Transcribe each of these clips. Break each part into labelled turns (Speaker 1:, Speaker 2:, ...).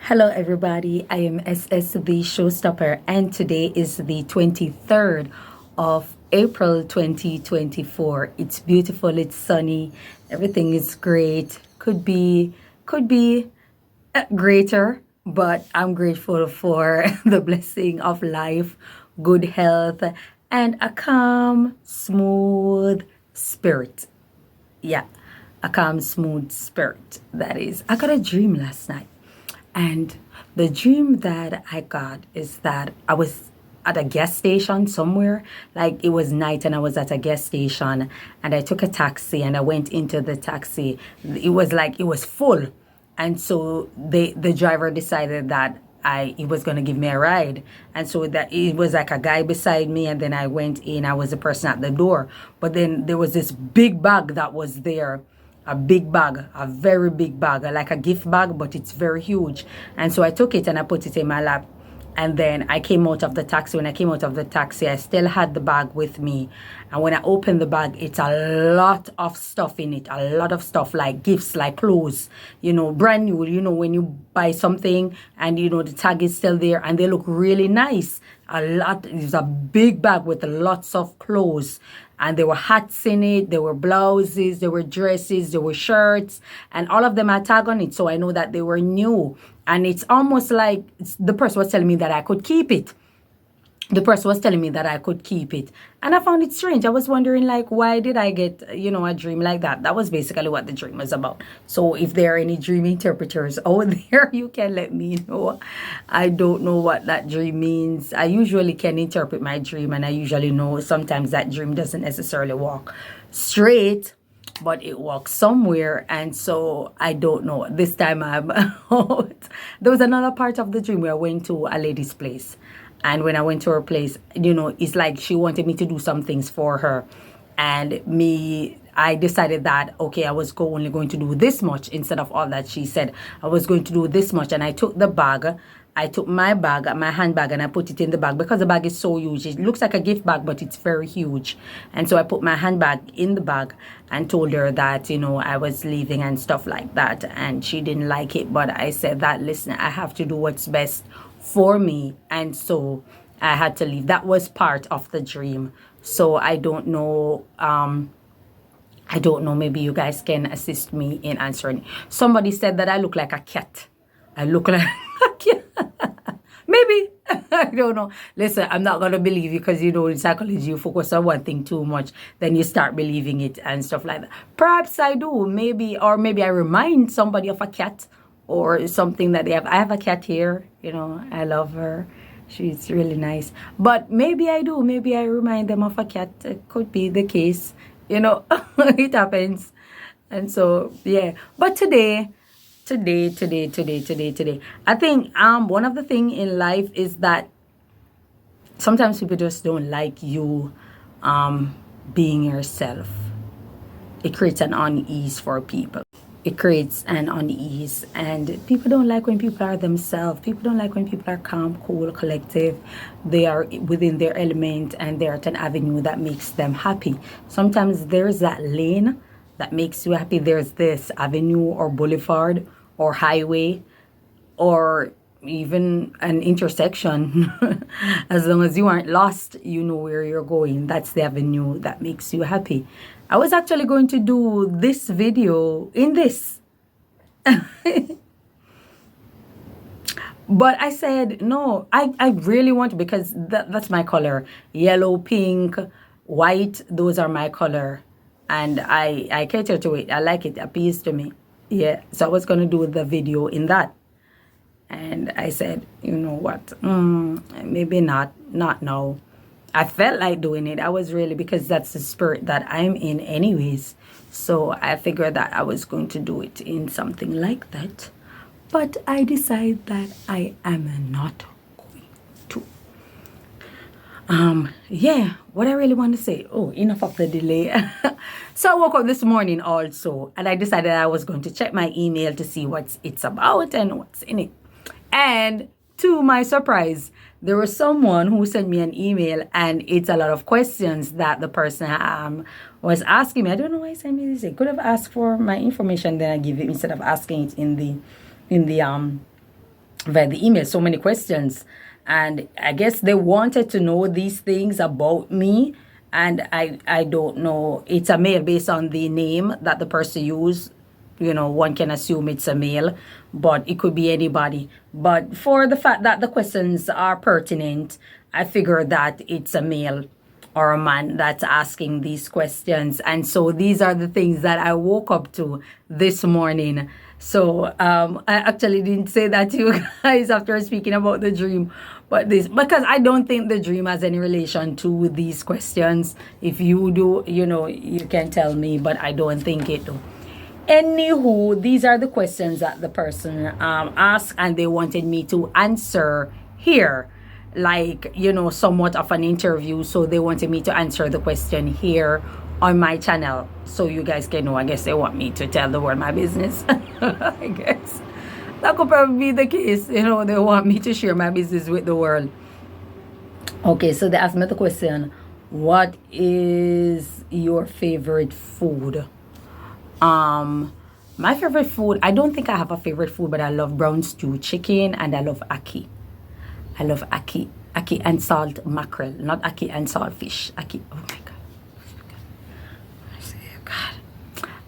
Speaker 1: Hello, everybody. I am SS the Showstopper, and today is the 23rd of April 2024. It's beautiful, it's sunny, everything is great. Could be greater, but I'm grateful for the blessing of life, good health, and a calm, smooth spirit. Yeah, a calm, smooth spirit. That is, I got a dream last night. And the dream that I got is that I was at a gas station somewhere. Like it was night and I was at a gas station and I took a taxi and I went into the taxi. It was like it was full. And so the driver decided that he was gonna give me a ride. And so that it was like a guy beside me and then I went in, I was the person at the door. But then there was this big bag that was there, a big bag, a very big bag, like a gift bag, but it's very huge. And so I took it and I put it in my lap. And then I came out of the taxi. When I came out of the taxi, I still had the bag with me. And when I opened the bag, it's a lot of stuff in it. A lot of stuff like gifts, like clothes, brand new. When you buy something and, the tag is still there and they look really nice. It's a big bag with lots of clothes. And there were hats in it, there were blouses, there were dresses, there were shirts, and all of them had tag on it. So I know that they were new. And it's almost like the person was telling me that I could keep it. The person was telling me that I could keep it. And I found it strange. I was wondering, like, why did I get, a dream like that? That was basically what the dream was about. So if there are any dream interpreters out there, you can let me know. I don't know what that dream means. I usually can interpret my dream, and I usually know sometimes that dream doesn't necessarily walk straight, but it walks somewhere. And so I don't know. This time I'm out. There was another part of the dream where I went to a lady's place. And when I went to her place, it's like she wanted me to do some things for her. And I decided that, okay, I was only going to do this much instead of all that she said. I was going to do this much. And I took the bag. I took my bag, my handbag, and I put it in the bag because the bag is so huge. It looks like a gift bag, but it's very huge. And so I put my handbag in the bag and told her that, I was leaving and stuff like that. And she didn't like it. But I said that, listen, I have to do what's best for me. And so I had to leave. That was part of the dream. So I don't know. Maybe you guys can assist me in answering. Somebody said that I look like a cat. I look like a cat. Maybe. I don't know. Listen, I'm not going to believe you because, in psychology, you focus on one thing too much. Then you start believing it and stuff like that. Perhaps I do. Maybe I remind somebody of a cat or something that they have. I have a cat here. I love her. She's really nice. But maybe I do. Maybe I remind them of a cat. It could be the case. It happens. And so, yeah. But today, I think one of the thing in life is that sometimes people just don't like you being yourself. It creates an unease for people. It creates an unease, and people don't like when people are themselves. People don't like when people are calm, cool, collective. They are within their element and they're at an avenue that makes them happy. Sometimes there's that lane that makes you happy. There's this avenue or boulevard or highway or even an intersection. As long as you aren't lost, you know where you're going. That's the avenue that makes you happy. I was actually going to do this video in this. But I said, no, I really want to, because that's my color. Yellow, pink, white, those are my color. And I cater to it. I like it. It appeals to me. Yeah. So I was going to do the video in that. And I said, you know what? Maybe not now. I felt like doing it. I was really, because that's the spirit that I'm in anyways. So I figured that I was going to do it in something like that. But I decide that I am not going to. Yeah, what I really want to say. Oh, enough of the delay. So I woke up this morning also, and I decided I was going to check my email to see what it's about and what's in it. And to my surprise, there was someone who sent me an email, and it's a lot of questions that the person was asking me. I don't know why he sent me this. I could have asked for my information, then I give it instead of asking it in the via the email, so many questions. And I guess they wanted to know these things about me. And I don't know. It's a male based on the name that the person used. One can assume it's a male, but it could be anybody. But for the fact that the questions are pertinent, I figure that it's a male or a man that's asking these questions. And so these are the things that I woke up to this morning. So I actually didn't say that to you guys after speaking about the dream, but this because I don't think the dream has any relation to these questions. If you do, you can tell me, but I don't think it do. Anywho, these are the questions that the person asked, and they wanted me to answer here, like, somewhat of an interview. So they wanted me to answer the question here on my channel, so you guys can know. I guess they want me to tell the world my business. I guess that could probably be the case. They want me to share my business with the world. Okay, so they asked me the question, what is your favorite food? My favorite food, I don't think I have a favorite food, but I love brown stew chicken, and I love ackee. I love ackee. Ackee and salt mackerel, not ackee and salt fish. Ackee, oh my God. God.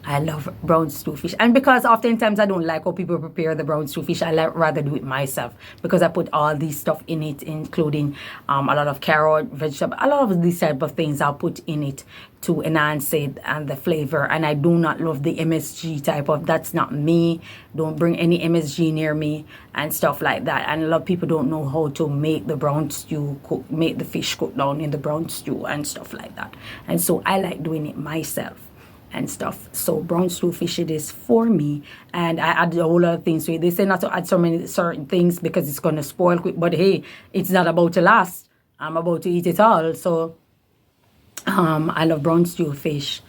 Speaker 1: I love brown stew fish. And because oftentimes I don't like how people prepare the brown stew fish, I rather do it myself, because I put all these stuff in it, including a lot of carrot, vegetable, a lot of these type of things I'll put in it to enhance it and the flavor. And I do not love the MSG type of, that's not me. Don't bring any MSG near me and stuff like that. And a lot of people don't know how to make the brown stew, make the fish cook down in the brown stew and stuff like that. And so I like doing it myself and stuff. So brown stew fish it is for me, and I add a whole lot of things to it. They say not to add so many certain things because it's going to spoil quick, but hey, it's not about to last. I'm about to eat it all. So I love brown stew fish,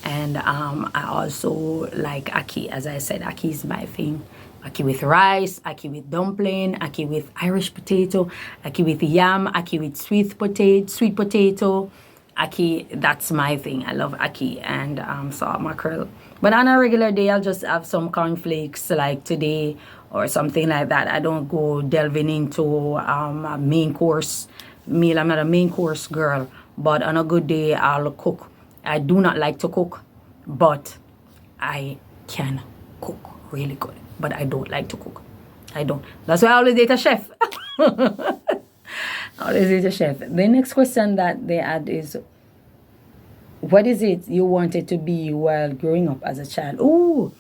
Speaker 1: and I also like ackee. As I said, ackee is my thing. Ackee with rice, ackee with dumpling, ackee with Irish potato, ackee with yam, ackee with sweet potato. Ackee, that's my thing. I love ackee and salt mackerel. But on a regular day, I'll just have some cornflakes like today or something like that. I don't go delving into a main course meal. I'm not a main course girl. But on a good day, I'll cook. I do not like to cook, but I can cook really good. But I don't like to cook. I don't. That's why I always date a chef. Always date a chef. The next question that they had is, what is it you wanted to be while growing up as a child? Oh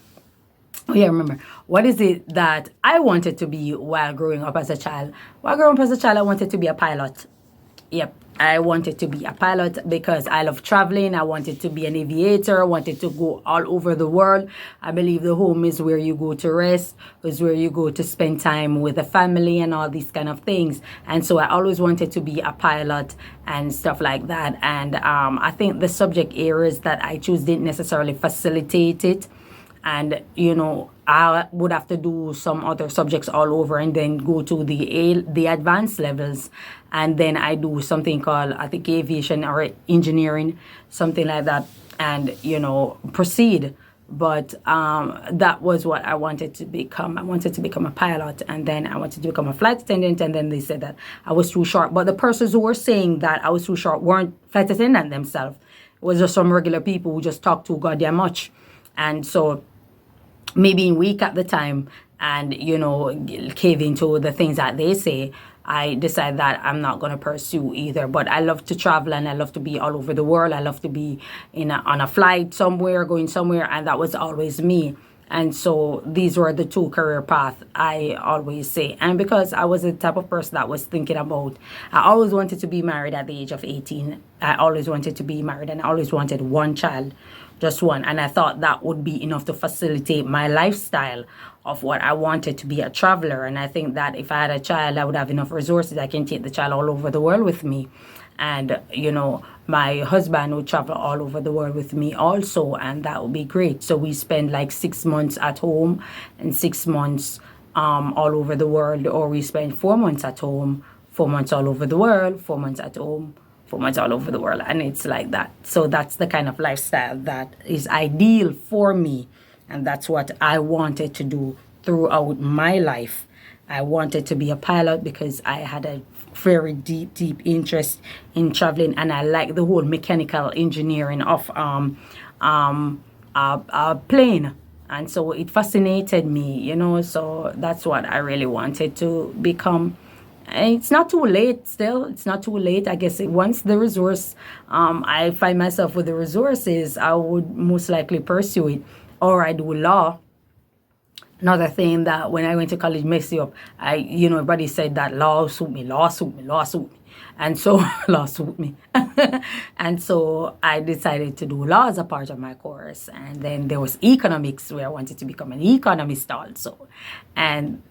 Speaker 1: yeah, remember. What is it that I wanted to be while growing up as a child? While growing up as a child, I wanted to be a pilot. Yep, I wanted to be a pilot because I love traveling. I wanted to be an aviator. I wanted to go all over the world. I believe the home is where you go to rest, is where you go to spend time with the family and all these kind of things. And so I always wanted to be a pilot and stuff like that. And I think the subject areas that I choose didn't necessarily facilitate it. And I would have to do some other subjects all over and then go to the advanced levels, and then I do something called, I think, aviation or engineering, something like that, and proceed. But that was what I wanted to become. I wanted to become a pilot, and then I wanted to become a flight attendant, and then they said that I was too short. But the persons who were saying that I was too short weren't flight attendant themselves. It was just some regular people who just talked too goddamn much. And so maybe weak at the time and cave into the things that they say, I decide that I'm not going to pursue either. But I love to travel, and I love to be all over the world. I love to be on a flight somewhere, going somewhere, and that was always me. And so these were the two career paths I always say. And because I was the type of person that was thinking about, I always wanted to be married at the age of 18. I always wanted to be married, and I always wanted one child. Just one. And I thought that would be enough to facilitate my lifestyle of what I wanted to be a traveler. And I think that if I had a child, I would have enough resources. I can take the child all over the world with me. And, my husband would travel all over the world with me also. And that would be great. So we spend like 6 months at home and 6 months all over the world. Or we spend 4 months at home, 4 months all over the world, 4 months at home, 4 months all over the world. And it's like that. So that's the kind of lifestyle that is ideal for me, and that's what I wanted to do throughout my life. I wanted to be a pilot because I had a very deep interest in traveling, and I like the whole mechanical engineering of a plane. And so it fascinated me, so that's what I really wanted to become. And it's not too late still. It's not too late. I guess once the resource, I find myself with the resources, I would most likely pursue it. Or I do law. Another thing that when I went to college messed me up, everybody said that lawsuit me, lawsuit me, lawsuit me. And so, lawsuit me. And so I decided to do law as a part of my course. And then there was economics where I wanted to become an economist also. And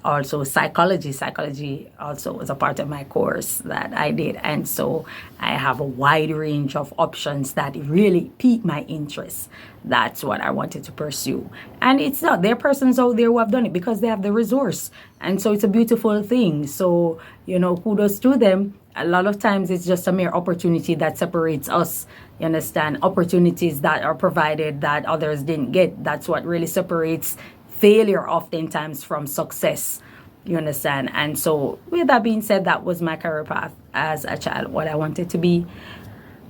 Speaker 1: also psychology. Psychology also was a part of my course that I did. And so I have a wide range of options that really piqued my interest. That's what I wanted to pursue. And it's not, there are persons out there who have done it because they have the resource. And so it's a beautiful thing. So, kudos to them. A lot of times it's just a mere opportunity that separates us. You understand? Opportunities that are provided that others didn't get. That's what really separates failure oftentimes from success. You understand? And so with that being said, that was my career path as a child, what I wanted to be.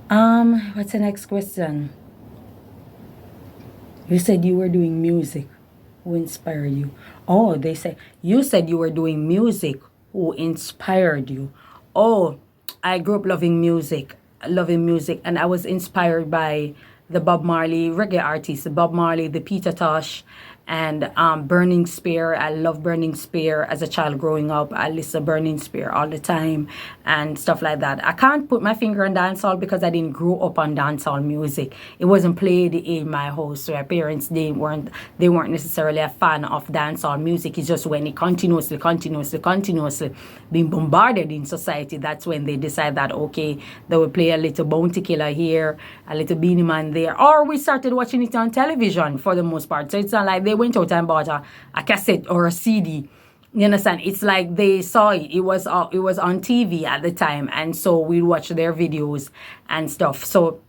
Speaker 1: What's the next question? You said you were doing music. Who inspired you? Oh, they said you said you were doing music. Who inspired you? Oh, I grew up loving music, and I was inspired by the Bob Marley reggae artists, the Bob Marley, the Peter Tosh, and Burning Spear. I love Burning Spear. As a child growing up, I listened to Burning Spear all the time and stuff like that. I can't put my finger on dancehall because I didn't grow up on dancehall music. It wasn't played in my house. So my parents, they weren't necessarily a fan of dancehall music. It's just when it continuously being bombarded in society, that's when they decide that, okay, they will play a little Bounty Killer here, a little Beanie Man there. Or we started watching it on television for the most part. So it's not like they went out and bought a cassette or a CD. You understand? It's like they saw it. It was on TV at the time, and so we watched their videos and stuff. So,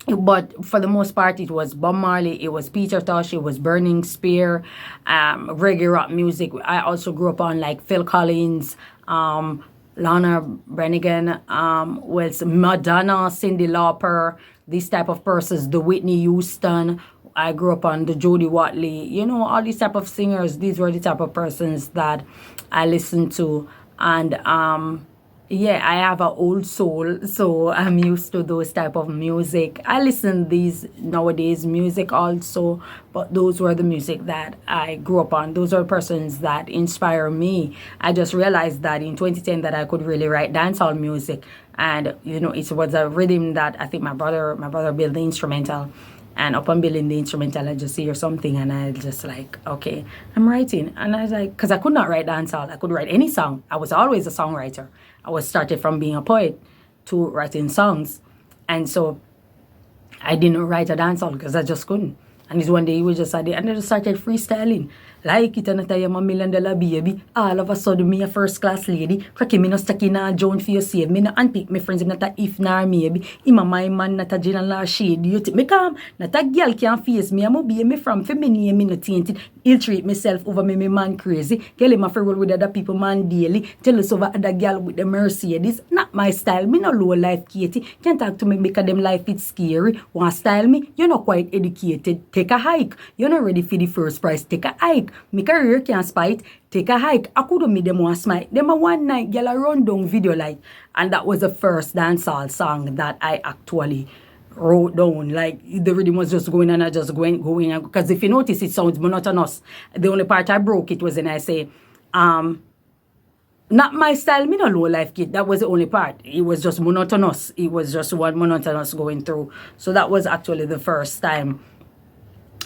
Speaker 1: but for the most part, it was Bob Marley, it was Peter Tosh, it was Burning Spear, reggae rock music. I also grew up on like Phil Collins, Lana Branigan, Madonna, Cyndi Lauper, these type of persons, the Whitney Houston. I grew up on the Jodie Watley, all these type of singers. These were the type of persons that I listened to. And I have an old soul, so I'm used to those type of music. I listen these nowadays music also, but those were the music that I grew up on. Those are persons that inspire me. I just realized that in 2010 that I could really write dancehall music, and it was a rhythm that I think my brother built the instrumental. And upon building the instrumental, I just hear something and I just like, okay, I'm writing. And I was like, because I could not write dancehall. I could write any song. I was always a songwriter. I was started from being a poet to writing songs. And so I didn't write a dancehall because I just couldn't. And it's one day we just had it, and I just started freestyling. Like it and I am $1 million baby. All of a sudden, me a first class lady. Cracky me no stuck in a Joan for your save. Me no unpick my friends, not a if nor maybe. Ima my man, not a general nor shade. You take me calm. Not a girl can face me. I'm a be me from feminine, me no tainted. Ill treat myself over me man crazy. Tell him I roll with other people man daily. Tell us over other girl with the Mercedes. Not my style. Me no low life Katie. Can't talk to me because them life it's scary. Want style me? You're not quite educated. Take a hike. You're not ready for the first prize. Take a hike. My career can't spite. Take a hike. I couldn't make them one smite. Them a one night girl a run down video like. And that was the first dancehall song that I actually wrote down. Like the rhythm was just going and I just going. Because if you notice, it sounds monotonous. The only part I broke it was when I say, not my style, me no low life kid. That was the only part. It was just monotonous. It was just one monotonous going through. So that was actually the first time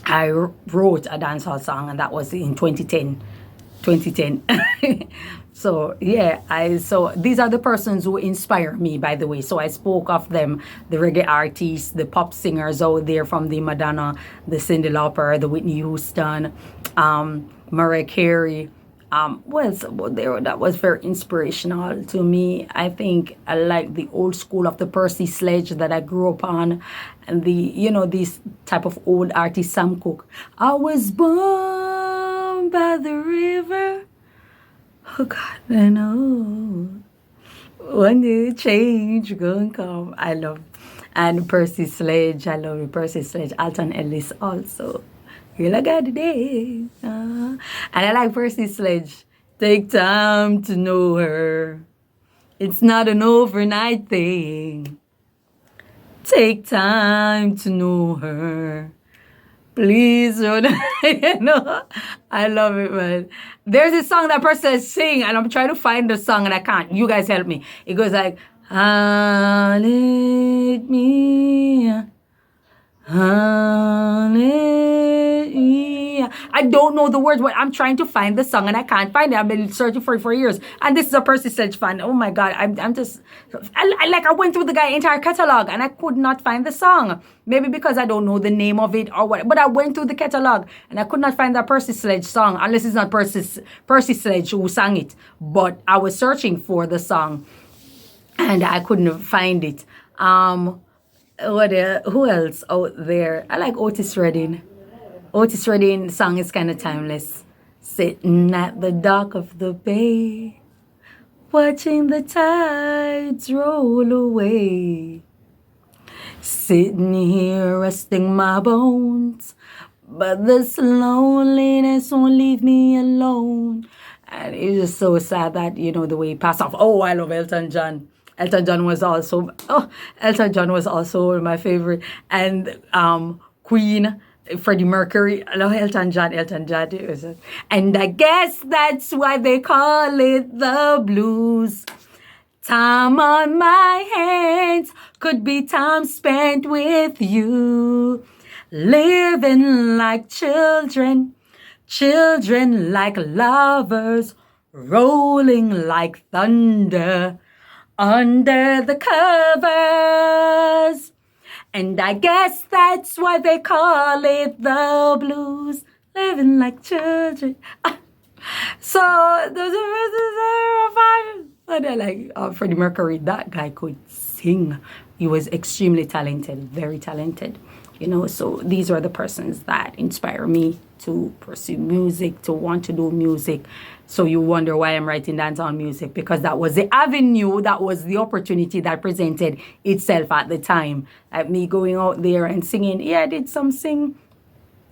Speaker 1: I wrote a dancehall song, and that was in 2010. So yeah, so these are the persons who inspire me, by the way. So I spoke of them, the reggae artists, the pop singers out there, from the Madonna, the Cyndi Lauper, the Whitney Houston, Mariah Carey. That was very inspirational to me. I think I like the old school of the Percy Sledge that I grew up on, and these type of old artists, Sam Cooke. I was born by the river, Oh God, I know. One day change gonna come. I love, and Percy Sledge. I love Percy Sledge. Alton Ellis also. You look at the day. And I like Percy Sledge. Take time to know her. It's not an overnight thing. Take time to know her. Please, you know, I love it, man. There's a song that person sing, and I'm trying to find the song, and I can't. You guys help me. It goes like, hallelujah, hallelujah. I don't know the words, but I'm trying to find the song, and I can't find it. I've been searching for it for years, and this is a Percy Sledge fan. Oh my God, I'm just, I went through the guy's entire catalog, and I could not find the song. Maybe because I don't know the name of it or what. But I went through the catalog and I could not find that Percy Sledge song, unless it's not Percy Sledge who sang it. But I was searching for the song and I couldn't find it. Who else out there? I like Otis Redding. Otis Redding song is kind of timeless. Sitting at the dock of the bay, watching the tides roll away. Sitting here resting my bones, but this loneliness won't leave me alone. And it's just so sad that, the way he passed off. Oh, I love Elton John. Elton John was also my favorite. And Queen, Freddy Mercury. I love Elton John. And I guess that's why they call it the blues. Time on my hands could be time spent with you. Living like children like lovers, rolling like thunder under the covers. And I guess that's why they call it the blues. Living like children. So those are fun. And I like Freddie Mercury. That guy could sing. He was extremely talented, very talented. So these are the persons that inspire me to pursue music, to want to do music. So you wonder why I'm writing dancehall music, because that was the avenue, that was the opportunity that presented itself at the time. Like me going out there and singing. Yeah, I did some sing.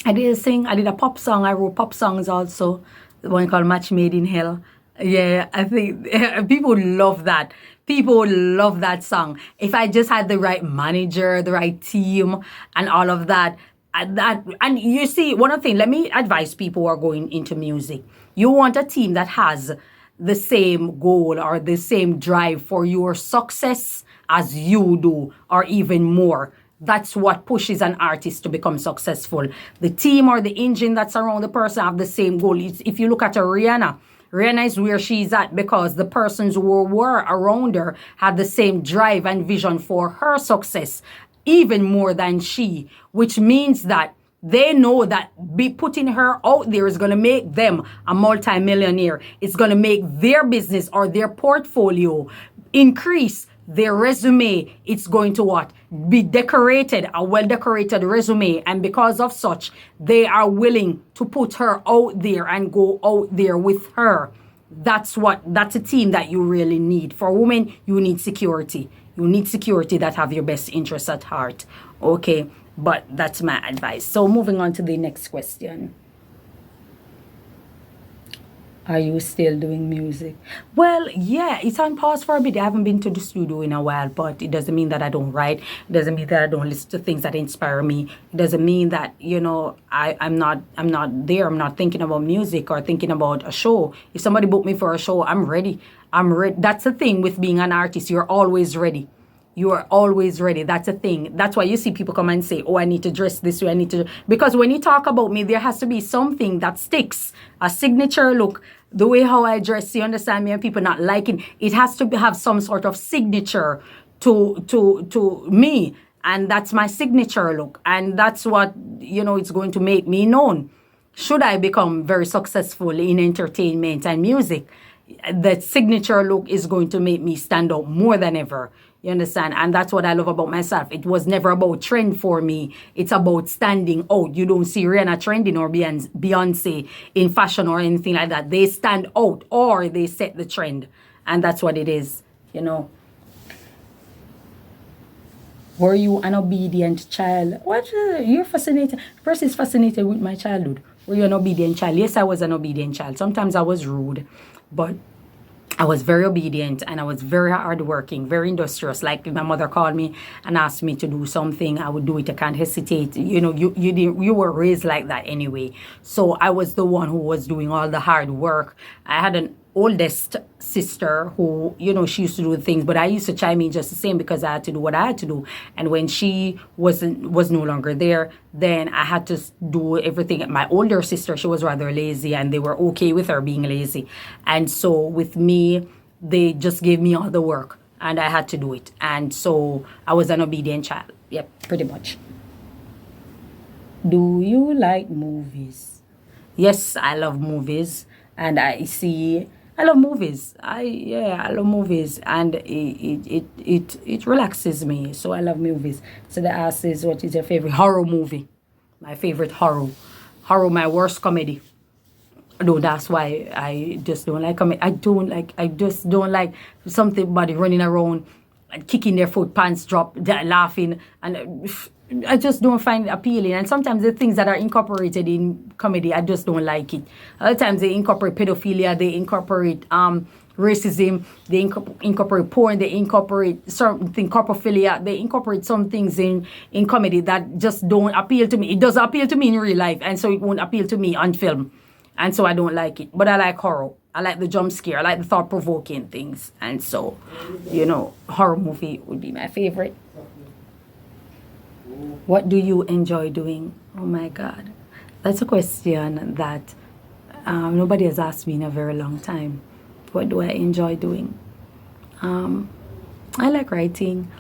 Speaker 1: I did a pop song. I wrote pop songs also. The one called Match Made in Hell. Yeah, I think people love that. People love that song. If I just had the right manager, the right team, and all of that, and you see, one of the things, let me advise people who are going into music. You want a team that has the same goal or the same drive for your success as you do, or even more. That's what pushes an artist to become successful. The team or the engine that's around the person have the same goal. If you look at Rihanna is where she's at because the persons who were around her had the same drive and vision for her success, even more than she, which means that they know that putting her out there is going to make them a multimillionaire. It's going to make their business or their portfolio increase. Their resume, it's going to what? Be decorated, a well-decorated resume. And because of such, they are willing to put her out there and go out there with her. That's a team that you really need. For women, you need security. You need security that have your best interests at heart. Okay, but that's my advice. So moving on to the next question. Are you still doing music? Well, yeah, it's on pause for a bit. I haven't been to the studio in a while, but it doesn't mean that I don't write. It doesn't mean that I don't listen to things that inspire me. It doesn't mean that, I'm not there. I'm not thinking about music or thinking about a show. If somebody booked me for a show, I'm ready. That's the thing with being an artist. You're always ready. You are always ready. That's a thing. That's why you see people come and say, oh, I need to dress this way. Because when you talk about me, there has to be something that sticks. A signature look. The way how I dress, you understand me, and people not liking. It has to have some sort of signature to me. And that's my signature look. And that's what, it's going to make me known. Should I become very successful in entertainment and music? that signature look is going to make me stand out more than ever. You understand? And that's what I love about myself. It was never about trend for me. It's about standing out. You don't see Rihanna trending or Beyonce in fashion or anything like that. They stand out or they set the trend. And that's what it is, you know. Were you an obedient child? What? You're fascinated. Percy is fascinated with my childhood. Were you an obedient child? Yes, I was an obedient child. Sometimes I was rude, but I was very obedient and I was very hardworking, very industrious. Like if my mother called me and asked me to do something, I would do it. I can't hesitate. You know, you were raised like that anyway. So I was the one who was doing all the hard work. I had an oldest sister who, you know, she used to do things, but I used to chime in just the same because I had to do what I had to do. And when she was no longer there, then I had to do everything. My older sister, she was rather lazy and they were okay with her being lazy. And so with me, they just gave me all the work and I had to do it. And so I was an obedient child. Yep, pretty much. Do you like movies? Yes, I love movies. And I love movies. I love movies, and it relaxes me. So I love movies. So the ask is, what is your favorite horror movie? My favorite horror, my worst comedy. No, that's why I just don't like comedy. I just don't like somebody running around and kicking their foot, pants drop, laughing, and I just don't find it appealing. And sometimes the things that are incorporated in comedy, I just don't like it. Other times they incorporate pedophilia, they incorporate racism, they incorporate porn, they incorporate something, corpophilia, they incorporate some things in comedy that just don't appeal to me. It doesn't appeal to me in real life, and so it won't appeal to me on film. And so I don't like it. But I like horror. I like the jump scare. I like the thought-provoking things. And so, you know, horror movie would be my favorite. What do you enjoy doing? Oh my God. That's a question that nobody has asked me in a very long time. What do I enjoy doing? I like writing.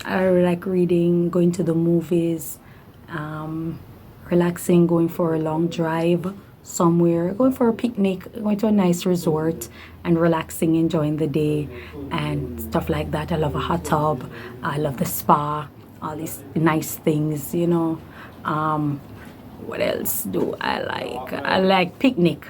Speaker 1: I like reading, going to the movies, relaxing, going for a long drive somewhere, going for a picnic, going to a nice resort and relaxing, enjoying the day and stuff like that. I love a hot tub. I love the spa. All these nice things, you know. What else do I like? I like picnic.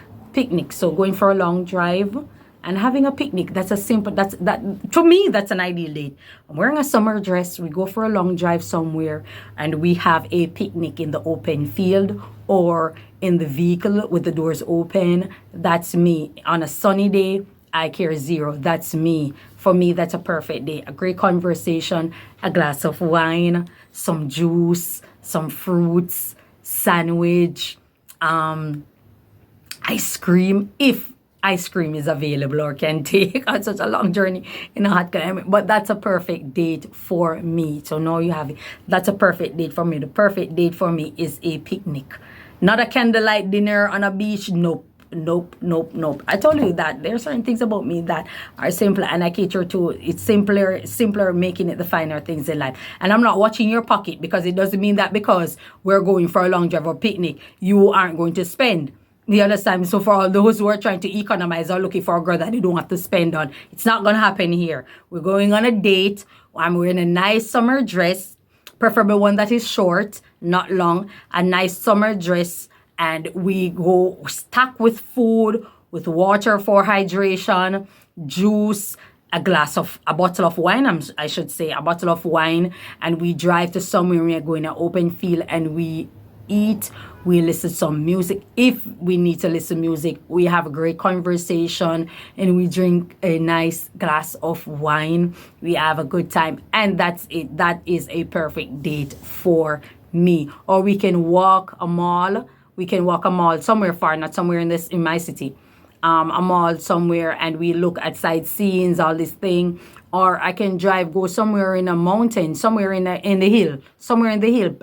Speaker 1: So going for a long drive and having a picnic. That to me, that's an ideal date. I'm wearing a summer dress. We go for a long drive somewhere and we have a picnic in the open field or in the vehicle with the doors open. That's me. On a sunny day, I care zero. That's me. For me, that's a perfect day. A great conversation, a glass of wine, some juice, some fruits, sandwich, ice cream, if ice cream is available or can take on such a long journey in a hot climate. But that's a perfect date for me. So now you have it. That's a perfect date for me. The perfect date for me is a picnic. Not a candlelight dinner on a beach. Nope. I told you that there are certain things about me that are simple and I cater to. It's simpler, making it the finer things in life. And I'm not watching your pocket, because it doesn't mean that because we're going for a long drive or picnic, you aren't going to spend. You understand? So for all those who are trying to economize or looking for a girl that they don't have to spend on, it's not going to happen here. We're going on a date. I'm wearing a nice summer dress, preferably one that is short, not long, a nice summer dress. And we go stacked with food, with water for hydration, juice, a bottle of wine, I should say, a bottle of wine. And we drive to somewhere, we are going to open field and we eat, we listen to some music. If we need to listen to music, we have a great conversation and we drink a nice glass of wine. We have a good time. And that's it. That is a perfect date for me. Or we can walk a mall. We can walk a mall somewhere far, not somewhere in my city. A mall somewhere, and we look at sightseeing, all this thing. Or I can go somewhere in a mountain, somewhere in the hill,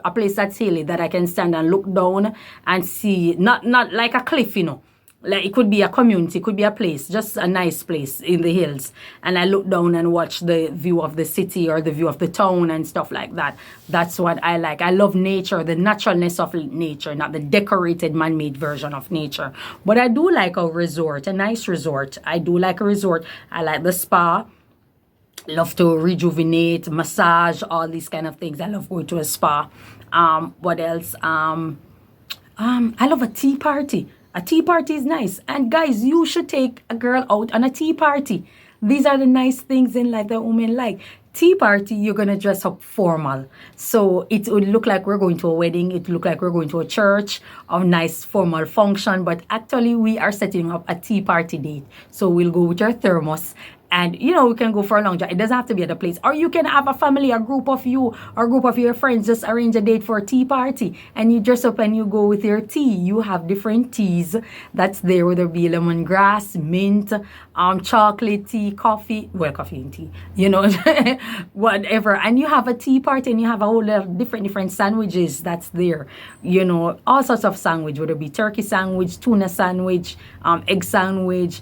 Speaker 1: a place that's hilly that I can stand and look down and see, not like a cliff, Like it could be a community, it could be a place, just a nice place in the hills. And I look down and watch the view of the city or the view of the town and stuff like that. That's what I like. I love nature, the naturalness of nature, not the decorated man-made version of nature. But I do like a resort, a nice resort. I do like a resort. I like the spa. Love to rejuvenate, massage, all these kind of things. I love going to a spa. What else? I love a tea party. A tea party is nice. And guys, you should take a girl out on a tea party. These are the nice things in life that women like. Tea party, you're going to dress up formal. So it would look like we're going to a wedding. It would look like we're going to a church or nice formal function. But actually, we are setting up a tea party date. So we'll go with your thermos. And, we can go for a long drive. It doesn't have to be at a place. Or you can have a family, a group of you, or a group of your friends. Just arrange a date for a tea party. And you dress up and you go with your tea. You have different teas that's there, whether it be lemongrass, mint, chocolate tea, coffee. Well, coffee and tea, whatever. And you have a tea party and you have a whole lot of different sandwiches that's there. All sorts of sandwich, whether it be turkey sandwich, tuna sandwich, egg sandwich,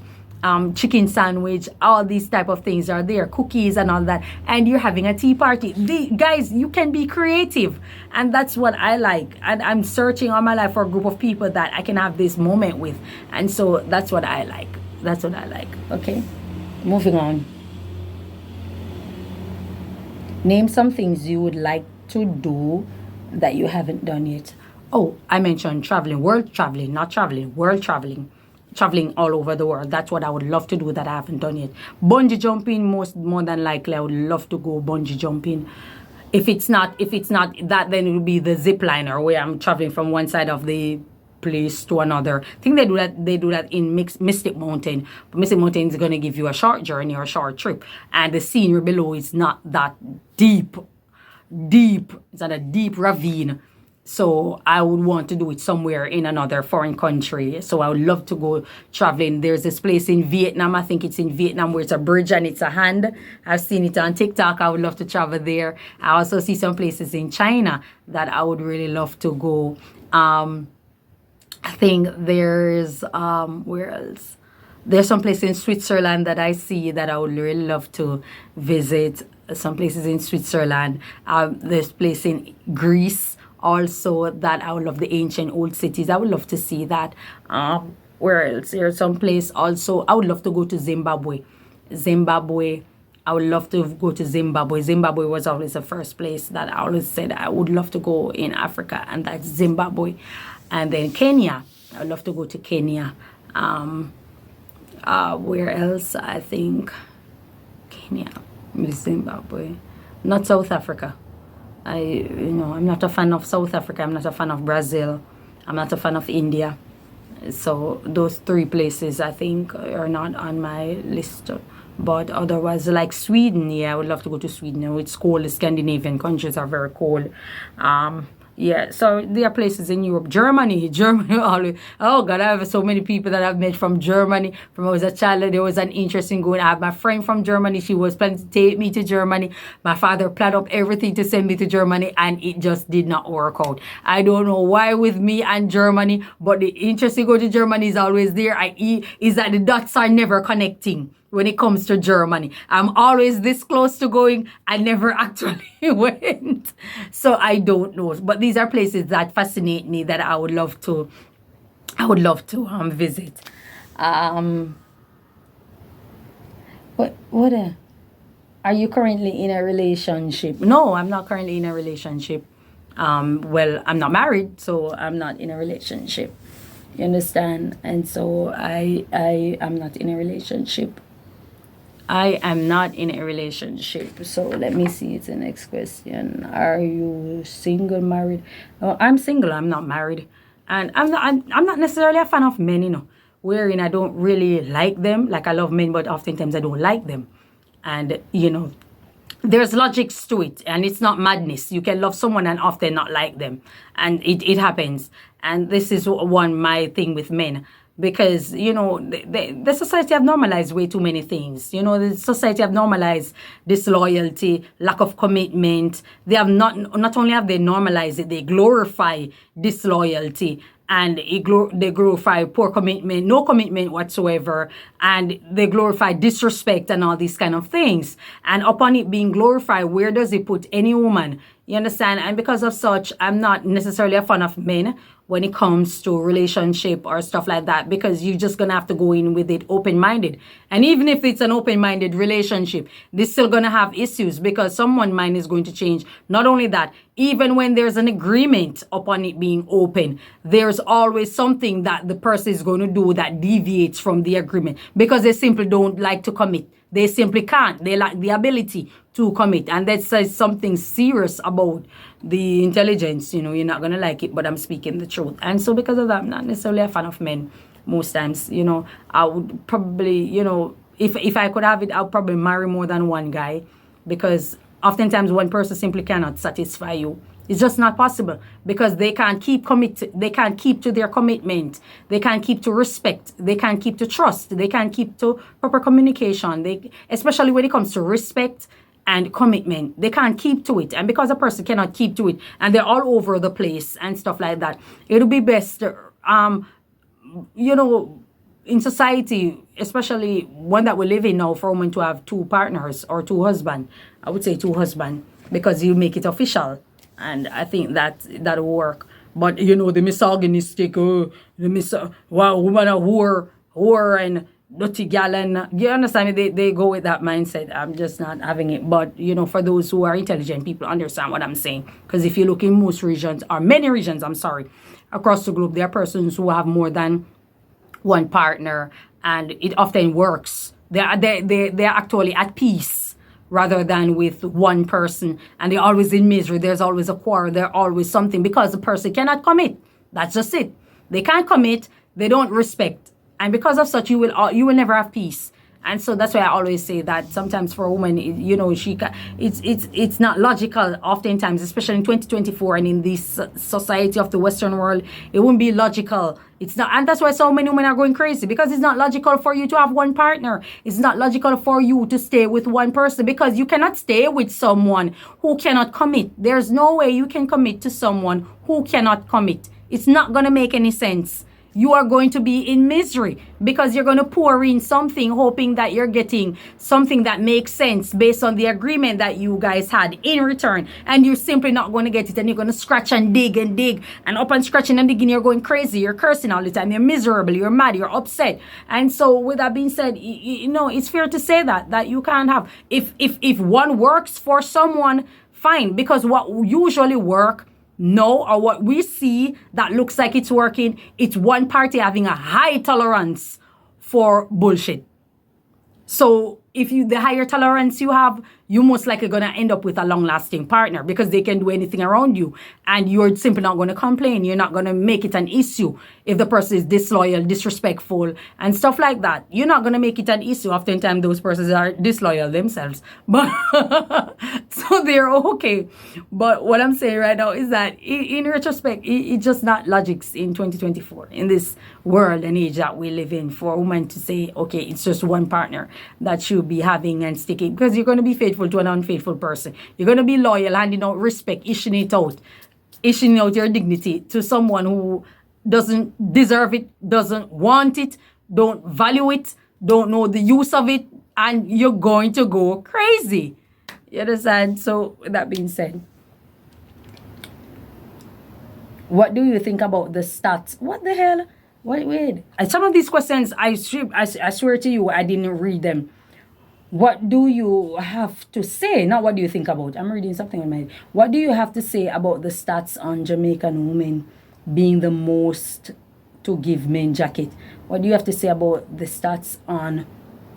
Speaker 1: chicken sandwich, all these type of things are there, cookies and all that, and you're having a tea party. Guys, you can be creative, and that's what I like. And I'm searching all my life for a group of people that I can have this moment with, and so that's what I like. Okay, moving on. Name some things you would like to do that you haven't done yet. Oh, I mentioned traveling, world traveling, not traveling, world traveling. Traveling all over the world. That's what I would love to do that I haven't done yet. Bungee jumping, more than likely, I would love to go bungee jumping. If it's not that, then it will be the zip liner where I'm traveling from one side of the place to another. I think they do that in Mystic Mountain. But Mystic Mountain is going to give you a short journey or a short trip, and the scenery below is not that deep. It's not a deep ravine. So I would want to do it somewhere in another foreign country. So I would love to go traveling. There's this place in Vietnam. I think it's in Vietnam where it's a bridge and it's a hand. I've seen it on TikTok. I would love to travel there. I also see some places in China that I would really love to go. I think there's, where else? There's some place in Switzerland that I see that I would really love to visit. Some places in Switzerland. There's place in Greece also that I would love, the ancient old cities. I would love to see that. Where else? There's some place also. I would love to go to Zimbabwe. I would love to go to Zimbabwe. Zimbabwe was always the first place that I always said I would love to go in Africa, and that's Zimbabwe. And then Kenya. I would love to go to Kenya. Where else? I think Kenya, Zimbabwe, not South Africa. I'm not a fan of South Africa. I'm not a fan of Brazil. I'm not a fan of India. So those three places I think are not on my list. But otherwise, like Sweden, I would love to go to Sweden. It's cold. The Scandinavian countries are very cold. So there are places in Europe. Germany always. Oh God, I have so many people that I've met from Germany. From when I was a child, there was an interest in going. I have my friend from Germany. She was planning to take me to Germany. My father planned up everything to send me to Germany, and it just did not work out. I don't know why with me and Germany, but the interest to go to Germany is always there. Is that the dots are never connecting. When it comes to Germany, I'm always this close to going. I never actually went. So I don't know. But these are places that fascinate me that I would love to visit. Are you currently in a relationship? No, I'm not currently in a relationship. Well, I'm not married, so I'm not in a relationship. You understand? And so I am not in a relationship. I am not in a relationship. So let me see. It's the next question. Are you single, married? Oh, I'm single. I'm not married. And I'm not necessarily a fan of men, wherein I don't really like them. Like I love men, but oftentimes I don't like them. And, there's logics to it, and it's not madness. You can love someone and often not like them. And it happens. And this is my thing with men. Because, the society have normalized way too many things. The society have normalized disloyalty, lack of commitment. They have not only have they normalized it, they glorify disloyalty. and they glorify poor commitment, no commitment whatsoever, and they glorify disrespect and all these kind of things. And upon it being glorified, where does it put any woman? You understand? And because of such, I'm not necessarily a fan of men when it comes to relationship or stuff like that, because you're just gonna have to go in with it open-minded. And even if it's an open-minded relationship, they're still gonna have issues, because someone's mind is going to change. Not only that, even when there's an agreement upon it being open, there's always something that the person is going to do that deviates from the agreement, because they simply don't like to commit. They simply can't. They lack the ability to commit. And that says something serious about the intelligence. You know, you're not going to like it, but I'm speaking the truth. And so because of that, I'm not necessarily a fan of men most times. You know, I would probably, you know, if I could have it, I'll probably marry more than one guy, because oftentimes one person simply cannot satisfy you. It's just not possible, because they can't keep they can't keep to their commitment. They can't keep to respect. They can't keep to trust. They can't keep to proper communication. Especially when it comes to respect and commitment, they can't keep to it. And because a person cannot keep to it, and they're all over the place and stuff like that, it'll be best, you know, in society, especially one that we live in now, for a woman to have two partners or two husbands. I would say two husbands, because you make it official. And I think that'll work. But, you know, the misogynistic, woman a whore and dirty gal, and you understand, they go with that mindset. I'm just not having it. But, you know, for those who are intelligent, people understand what I'm saying. Because if you look in most regions, or many regions, across the globe, there are persons who have more than one partner, and it often works. They're actually at peace rather than with one person, and they're always in misery. There's always a quarrel. There's always something, because the person cannot commit. That's just it. They can't commit. They don't respect, and because of such, you will never have peace. And so that's why I always say that sometimes for a woman, you know, it's not logical. Oftentimes, especially in 2024 and in this society of the Western world, it wouldn't be logical. It's not, and that's why so many women are going crazy, because it's not logical for you to have one partner. It's not logical for you to stay with one person, because you cannot stay with someone who cannot commit. There's no way you can commit to someone who cannot commit. It's not going to make any sense. You are going to be in misery, because you're going to pour in something hoping that you're getting something that makes sense based on the agreement that you guys had in return, and you're simply not going to get it, and you're going to scratch and dig, and up and scratching and digging, you're going crazy, you're cursing all the time, you're miserable, you're mad, you're upset. And so with that being said, you know, it's fair to say that you can't have, if one works for someone, fine, because what usually work, no, or what we see that looks like it's working, it's one party having a high tolerance for bullshit. So if the higher tolerance you have, you're most likely going to end up with a long-lasting partner, because they can do anything around you, and you're simply not going to complain. You're not going to make it an issue if the person is disloyal, disrespectful, and stuff like that. You're not going to make it an issue. Oftentimes, those persons are disloyal themselves, but so they're okay. But what I'm saying right now is that in retrospect, it's just not logics in 2024, in this world and age that we live in, for a woman to say, okay, it's just one partner that she'll be having and sticking, because you're going to be faithful to an unfaithful person. You're going to be loyal, handing out respect, issuing out your dignity to someone who doesn't deserve it, doesn't want it, don't value it, don't know the use of it, and you're going to go crazy. You understand? So with that being said, what do you think about the stats? What the hell? Wait. Some of these questions, I swear to you, I didn't read them. What do you have to say? Not what do you think about. I'm reading something in my head. What do you have to say about the stats on Jamaican women being the most to give men jacket? What do you have to say about the stats on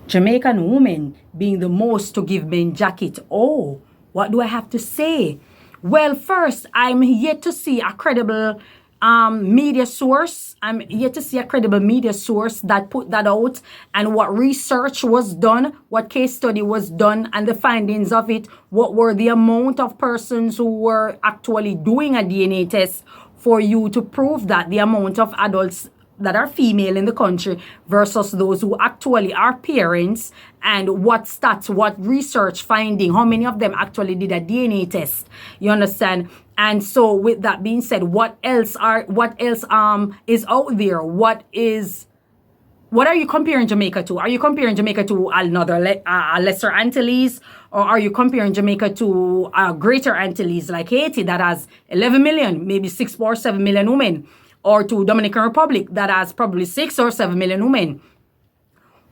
Speaker 1: Jamaican women being the most to give men jacket? Oh, what do I have to say? Well, first, I'm yet to see a credible media source. I'm yet to see a credible media source that put that out, and what research was done, what case study was done, and the findings of it. What were the amount of persons who were actually doing a DNA test for you to prove that the amount of adults that are female in the country versus those who actually are parents, and what stats, what research finding, how many of them actually did a DNA test. You understand? And so with that being said, what else is out there? What are you comparing Jamaica to? Are you comparing Jamaica to another lesser Antilles? Or are you comparing Jamaica to greater Antilles like Haiti that has 11 million, maybe 6 or 7 million women? Or to Dominican Republic that has probably 6 or 7 million women?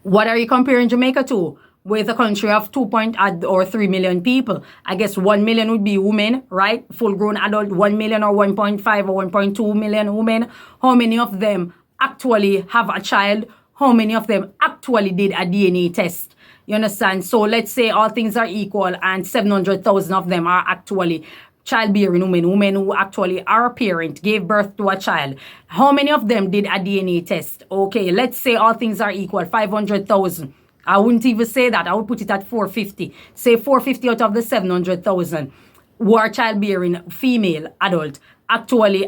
Speaker 1: What are you comparing Jamaica to? With a country of 3 million people. I guess 1 million would be women, right? Full grown adult, 1 million or 1.5 or 1.2 million women. How many of them actually have a child? How many of them actually did a DNA test? You understand? So let's say all things are equal and 700,000 of them are actually childbearing women who actually are a parent, gave birth to a child. How many of them did a DNA test? Okay, let's say all things are equal, 500,000. I wouldn't even say that. I would put it at 450. Say 450 out of the 700,000 who are childbearing female adult actually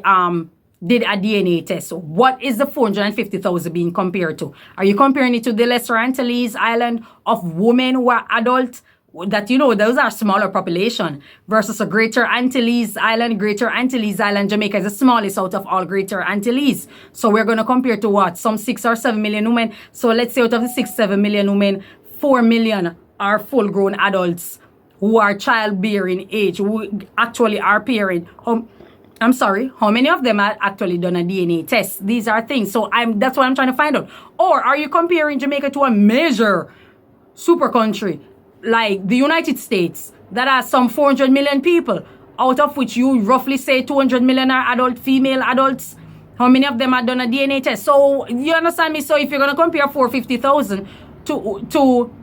Speaker 1: did a DNA test. So what is the 450,000 being compared to? Are you comparing it to the Lesser Antilles Island of women who are adult? That, those are smaller population versus a Greater Antilles Island. Greater Antilles Island, Jamaica is the smallest out of all Greater Antilles. So we're going to compare to what? Some 6 or 7 million women. So let's say out of the 6-7 million women, 4 million are full-grown adults who are childbearing age, who actually are parent. How many of them have actually done a DNA test? These are things. So that's what I'm trying to find out. Or are you comparing Jamaica to a major super country like the United States that has some 400 million people, out of which you roughly say 200 million are adult female adults? How many of them have done a DNA test? So you understand me? So if you're going to compare 450,000 to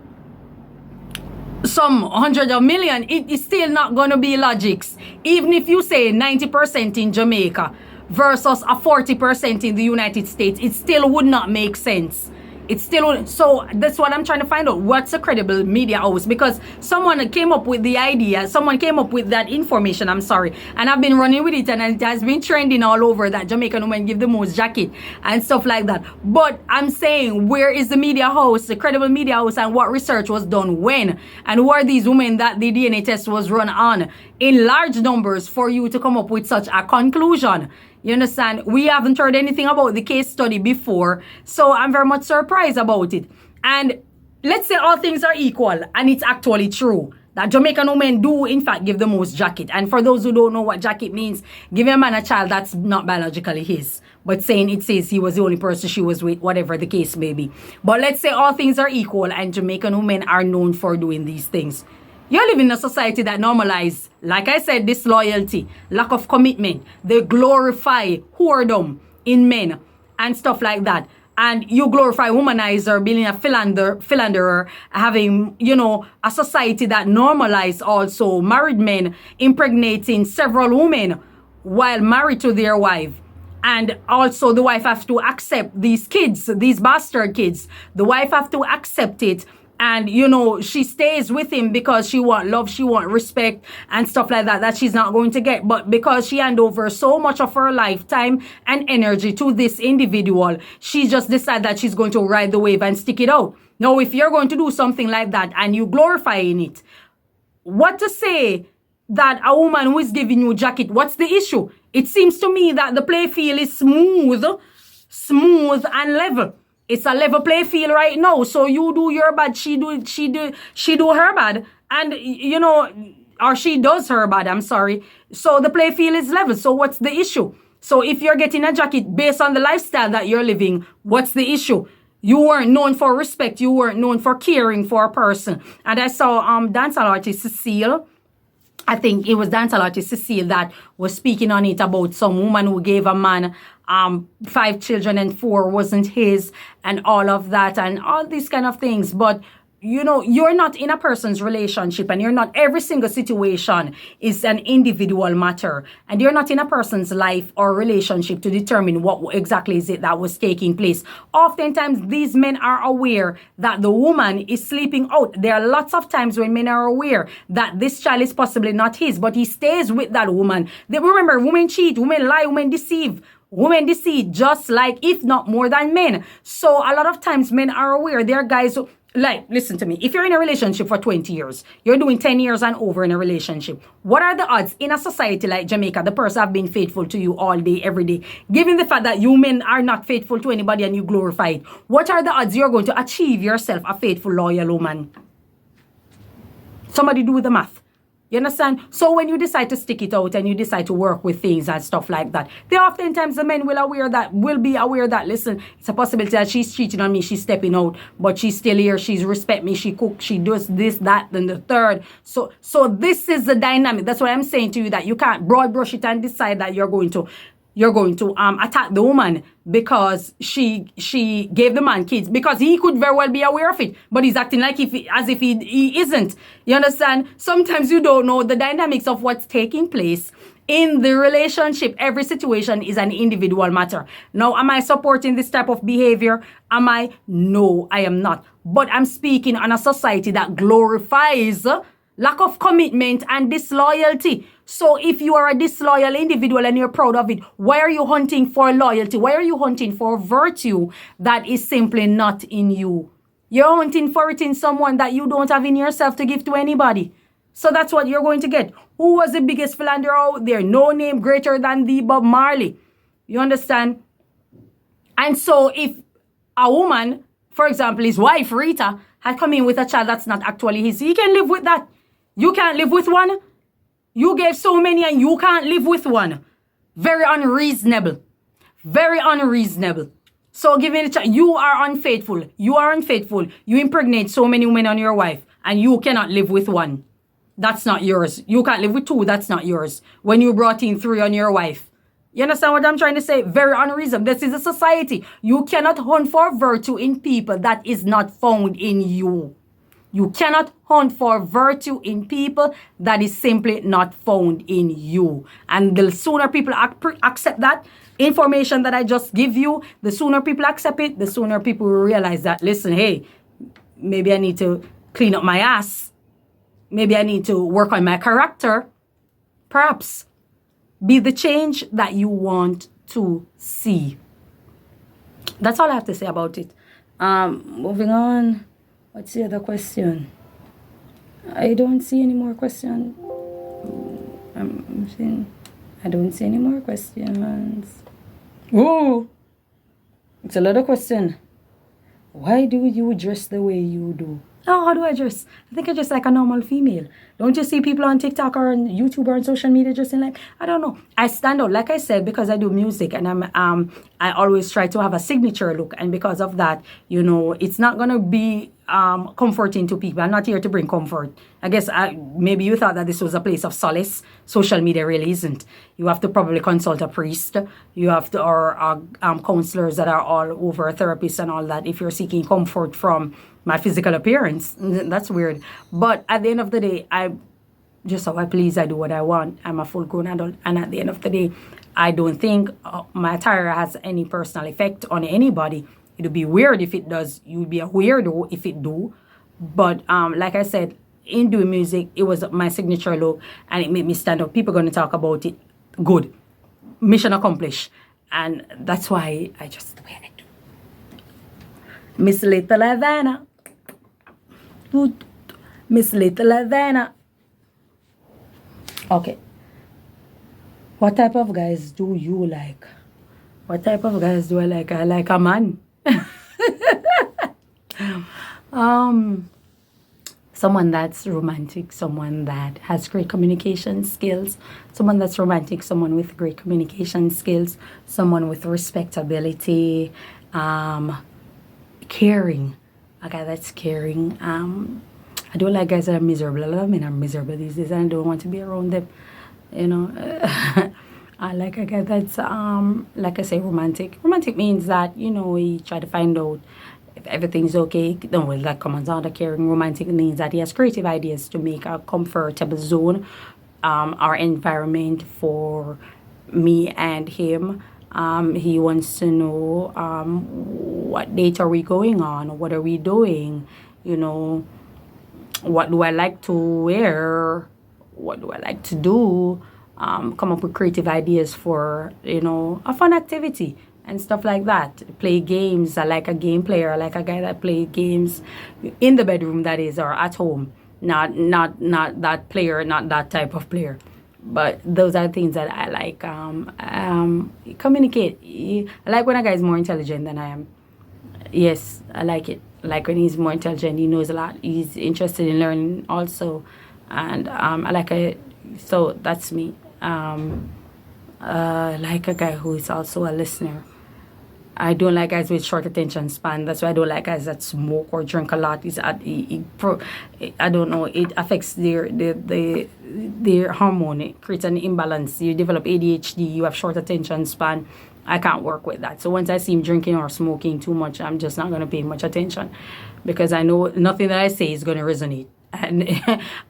Speaker 1: some 100 of million, it is still not going to be logics. Even if you say 90% in Jamaica versus a 40% in the United States, it still would not make sense. It's still, so that's what I'm trying to find out. What's a credible media house? Because someone came up with the idea, someone came up with that information, and I've been running with it, and it has been trending all over that Jamaican women give the most jacket and stuff like that. But I'm saying, where is the media house, the credible media house, and what research was done when? And who are these women that the DNA test was run on in large numbers for you to come up with such a conclusion? You understand? We haven't heard anything about the case study before, so I'm very much surprised about it. And let's say all things are equal, and it's actually true that Jamaican women do, in fact, give the most jacket. And for those who don't know what jacket means, giving a man a child that's not biologically his, but saying it says he was the only person she was with, whatever the case may be. But let's say all things are equal, and Jamaican women are known for doing these things. You're living in a society that normalizes, like I said, disloyalty, lack of commitment. They glorify whoredom in men and stuff like that. And you glorify womanizer, being a philanderer, having, a society that normalizes also married men impregnating several women while married to their wife. And also the wife has to accept these kids, these bastard kids. The wife has to accept it. And, she stays with him because she want love, she want respect and stuff like that she's not going to get. But because she hand over so much of her lifetime and energy to this individual, she just decide that she's going to ride the wave and stick it out. Now, if you're going to do something like that and you glorifying it, what to say that a woman who is giving you jacket, what's the issue? It seems to me that the play field is smooth and level. It's a level play field right now. So you do your bad, she do her bad, and or she does her bad. I'm sorry. So the play field is level. So what's the issue? So if you're getting a jacket based on the lifestyle that you're living, what's the issue? You weren't known for respect. You weren't known for caring for a person. And I saw dancehall artist Cecile. I think it was dancehall artist Cecile that was speaking on it about some woman who gave a man 5 children and 4 wasn't his, and all of that and all these kind of things. But you're not in a person's relationship, and you're not, every single situation is an individual matter, and you're not in a person's life or relationship to determine what exactly is it that was taking place. Oftentimes these men are aware that the woman is sleeping out. There are lots of times when men are aware that this child is possibly not his, but he stays with that woman. Remember, women cheat, women lie, women deceive. Women deceive just like, if not more than men. So a lot of times men are aware. There are guys who, like, listen to me. If you're in a relationship for 20 years, you're doing 10 years and over in a relationship, what are the odds in a society like Jamaica, the person have been faithful to you all day, every day, given the fact that you men are not faithful to anybody and you glorify it? What are the odds you're going to achieve yourself a faithful, loyal woman? Somebody do the math. You understand? So when you decide to stick it out and you decide to work with things and stuff like that, they oftentimes the men will be aware that, listen, it's a possibility that she's cheating on me, she's stepping out, but she's still here, she's respect me, she cooks, she does this, that, and the third. So this is the dynamic. That's what I'm saying to you, that you can't broad brush it and decide that you're going to attack the woman because she gave the man kids, because he could very well be aware of it, but he's acting like as if he isn't. You understand? Sometimes you don't know the dynamics of what's taking place in the relationship. Every situation is an individual matter. Now, am I supporting this type of behavior? No, I am not. But I'm speaking on a society that glorifies lack of commitment and disloyalty. So if you are a disloyal individual and you're proud of it, why are you hunting for loyalty? Why are you hunting for virtue that is simply not in you? You're hunting for it in someone that you don't have in yourself to give to anybody. So that's what you're going to get. Who was the biggest philanderer out there? No name greater than the Bob Marley. You understand? And so if a woman, for example, his wife, Rita, had come in with a child that's not actually his, he can live with that. You can't live with one. You gave so many and you can't live with one. Very unreasonable. Very unreasonable. So giving a child, you are unfaithful. You are unfaithful. You impregnate so many women on your wife and you cannot live with one. That's not yours. You can't live with two. That's not yours. When you brought in 3 on your wife. You understand what I'm trying to say? Very unreasonable. This is a society. You cannot hunt for virtue in people that is not found in you. You cannot hunt for virtue in people that is simply not found in you. And the sooner people accept that information that I just give you, the sooner people accept it, the sooner people will realize that, listen, hey, maybe I need to clean up my ass. Maybe I need to work on my character. Perhaps be the change that you want to see. That's all I have to say about it. Moving on. What's the other question? I don't see any more questions. I don't see any more questions. Oh, it's a lot of question. Why do you dress the way you do? Oh, how do I dress? I think I dress like a normal female. Don't you see people on TikTok or on YouTube or on social media dressing like, I don't know. I stand out, like I said, because I do music and I always try to have a signature look. And because of that, you know, it's not going to be comforting to people. I'm not here to bring comfort. I guess maybe you thought that this was a place of solace. Social media really isn't. You have to probably consult a priest. You have to, or counselors that are all over, therapists and all that. If you're seeking comfort from my physical appearance, that's weird. But at the end of the day, I just how I please. I do what I want. I'm a full-grown adult. And at the end of the day, I don't think my attire has any personal effect on anybody. It would be weird if it does. You would be a weirdo if it do. But like I said, in doing music, it was my signature look and it made me stand up. People are going to talk about it. Good. Mission accomplished. And that's why I just wear it. Miss Little Havana. Miss Little Havana. Okay. What type of guys do you like? What type of guys do I like? I like a man. Someone that's romantic, someone that has great communication skills, someone that's romantic, someone with great communication skills, someone with respectability, caring, a guy that's caring. I don't like guys that are miserable. A lot of men are miserable these days and I don't want to be around them, you know. I like a guy that's, like I say, romantic. Romantic means that, you know, we try to find out if everything's okay. No, well, that comes under caring. Romantic means that he has creative ideas to make a comfortable zone, our environment for me and him. He wants to know what date are we going on? What are we doing? You know, what do I like to wear? What do I like to do? Come up with creative ideas for, you know, a fun activity. and stuff like that. Play games. I like a game player. I like a guy that play games in the bedroom, that is, or at home. Not that player, not that type of player. But those are things that I like. Communicate. I like when a guy is more intelligent than I am. Yes, I like it. Like when he's more intelligent, he knows a lot. He's interested in learning also, and I like it. So that's me. Like a guy who is also a listener. I don't like guys with short attention span. That's why I don't like guys that smoke or drink a lot. I don't know. It affects their hormone. It creates an imbalance. You develop ADHD. You have short attention span. I can't work with that. So once I see him drinking or smoking too much, I'm just not going to pay much attention, because I know nothing that I say is going to resonate. And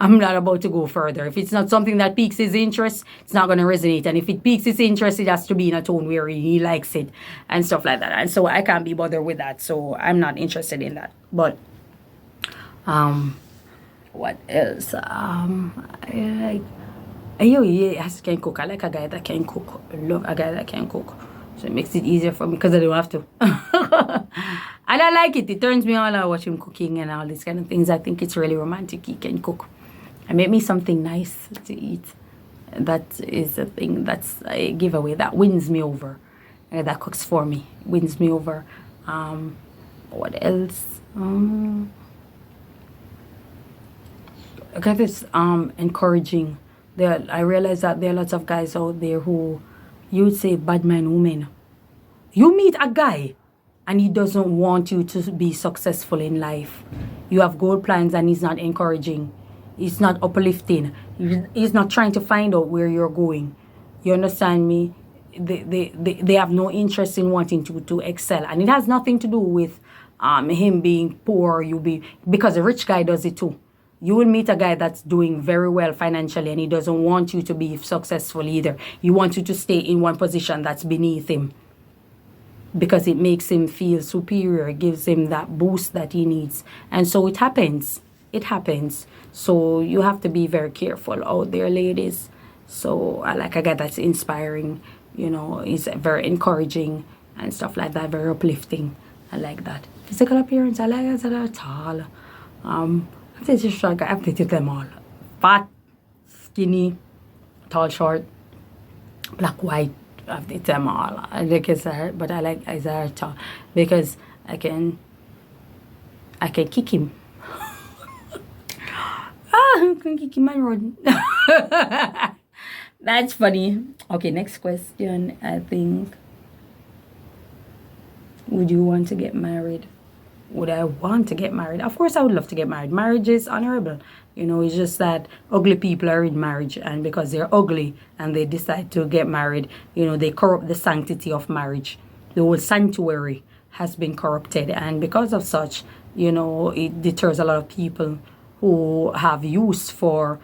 Speaker 1: I'm not about to go further. If it's not something that piques his interest, it's not going to resonate. And if it piques his interest, it has to be in a tone where he likes it and stuff like that. And so I can't be bothered with that. So I'm not interested in that. But what else? Yes, can cook. I like a guy that can cook. I love a guy that can cook. So it makes it easier for me because I don't have to. And I like it. It turns me on. I watch him cooking and all these kind of things. I think it's really romantic. He can cook. And make me something nice to eat. That is a thing that's a giveaway. That wins me over. That cooks for me. Wins me over. What else? Okay, this encouraging. I realize that there are lots of guys out there who you would say bad man women. You meet a guy and he doesn't want you to be successful in life. You have goal plans and he's not encouraging. He's not uplifting. He's not trying to find out where you're going. You understand me? They have no interest in wanting to excel. And it has nothing to do with him being poor. Because a rich guy does it too. You will meet a guy that's doing very well financially and he doesn't want you to be successful either. He wants you to stay in one position that's beneath him because it makes him feel superior. It gives him that boost that he needs. And so it happens. It happens. So you have to be very careful out there, ladies. So I like a guy that's inspiring, he's very encouraging and stuff like that, very uplifting. I like that. Physical appearance, I like it that are tall. I've dated them all. Fat, skinny, tall, short, black, white. I've dated them all. I like Isaiah, but I like Isaiah tall because I can kick him. I can kick him and run. That's funny. Okay, next question. I think, would you want to get married? Would I want to get married? Of course I would love to get married. Marriage is honorable. It's just that ugly people are in marriage, and because they're ugly and they decide to get married, they corrupt the sanctity of marriage. The whole sanctuary has been corrupted, and because of such, it deters a lot of people who have use for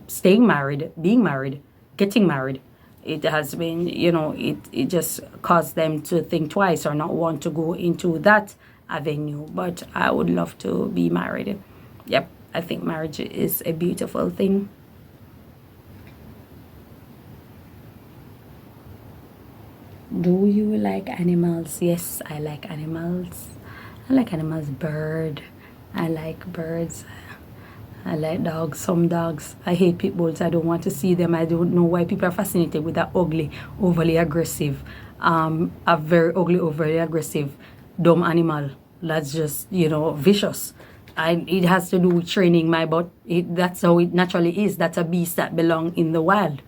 Speaker 1: staying married, being married, getting married. It has been, it just caused them to think twice or not want to go into that avenue. But I would love to be married. Yep, I think marriage is a beautiful thing. Do you like animals? Yes, I like animals. I like animals. I like birds. I like dogs. Some dogs. I hate pit bulls. I don't want to see them. I don't know why people are fascinated with that ugly, overly aggressive, a very ugly, overly aggressive dumb animal that's just vicious. It has to do with training my butt. That's how it naturally is. That's a beast that belongs in the wild.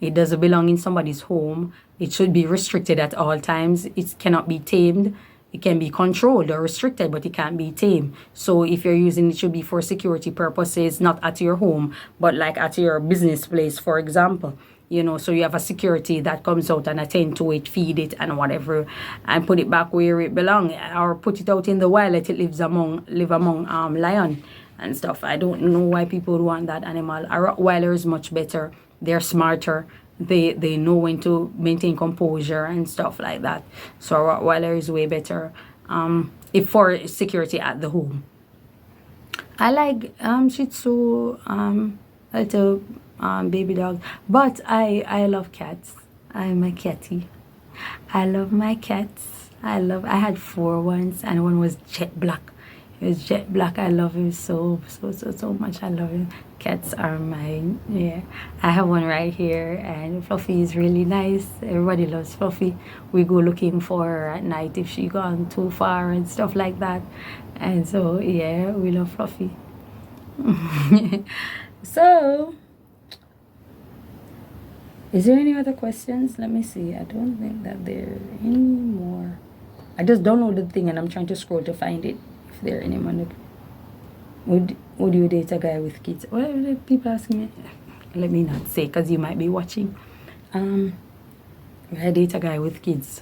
Speaker 1: It doesn't belong in somebody's home. It should be restricted at all times. It cannot be tamed. It can be controlled or restricted, but it can't be tamed. So if you're using it, should be for security purposes, not at your home, but like at your business place, for example. So you have a security that comes out and attend to it, feed it and whatever, and put it back where it belongs, or put it out in the wild, let it live among lion and stuff. I don't know why people would want that animal. A Rottweiler is much better. They're smarter. They know when to maintain composure and stuff like that. So a Rottweiler is way better if for security at the home. I like Shih Tzu, little baby dog, but I love cats. I'm a catty. I love my cats. I had four once, and one was jet black. It was jet black. I love him so much. I love him. Cats are mine. Yeah. I have one right here, and Fluffy is really nice. Everybody loves Fluffy. We go looking for her at night if she gone too far and stuff like that. And so, yeah, we love Fluffy. So, is there any other questions? Let me see. I don't think that there are any more. I just downloaded the thing and I'm trying to scroll to find it. If there are any more. Would you date a guy with kids? Well, people asking me. Let me not say because you might be watching. Would I date a guy with kids?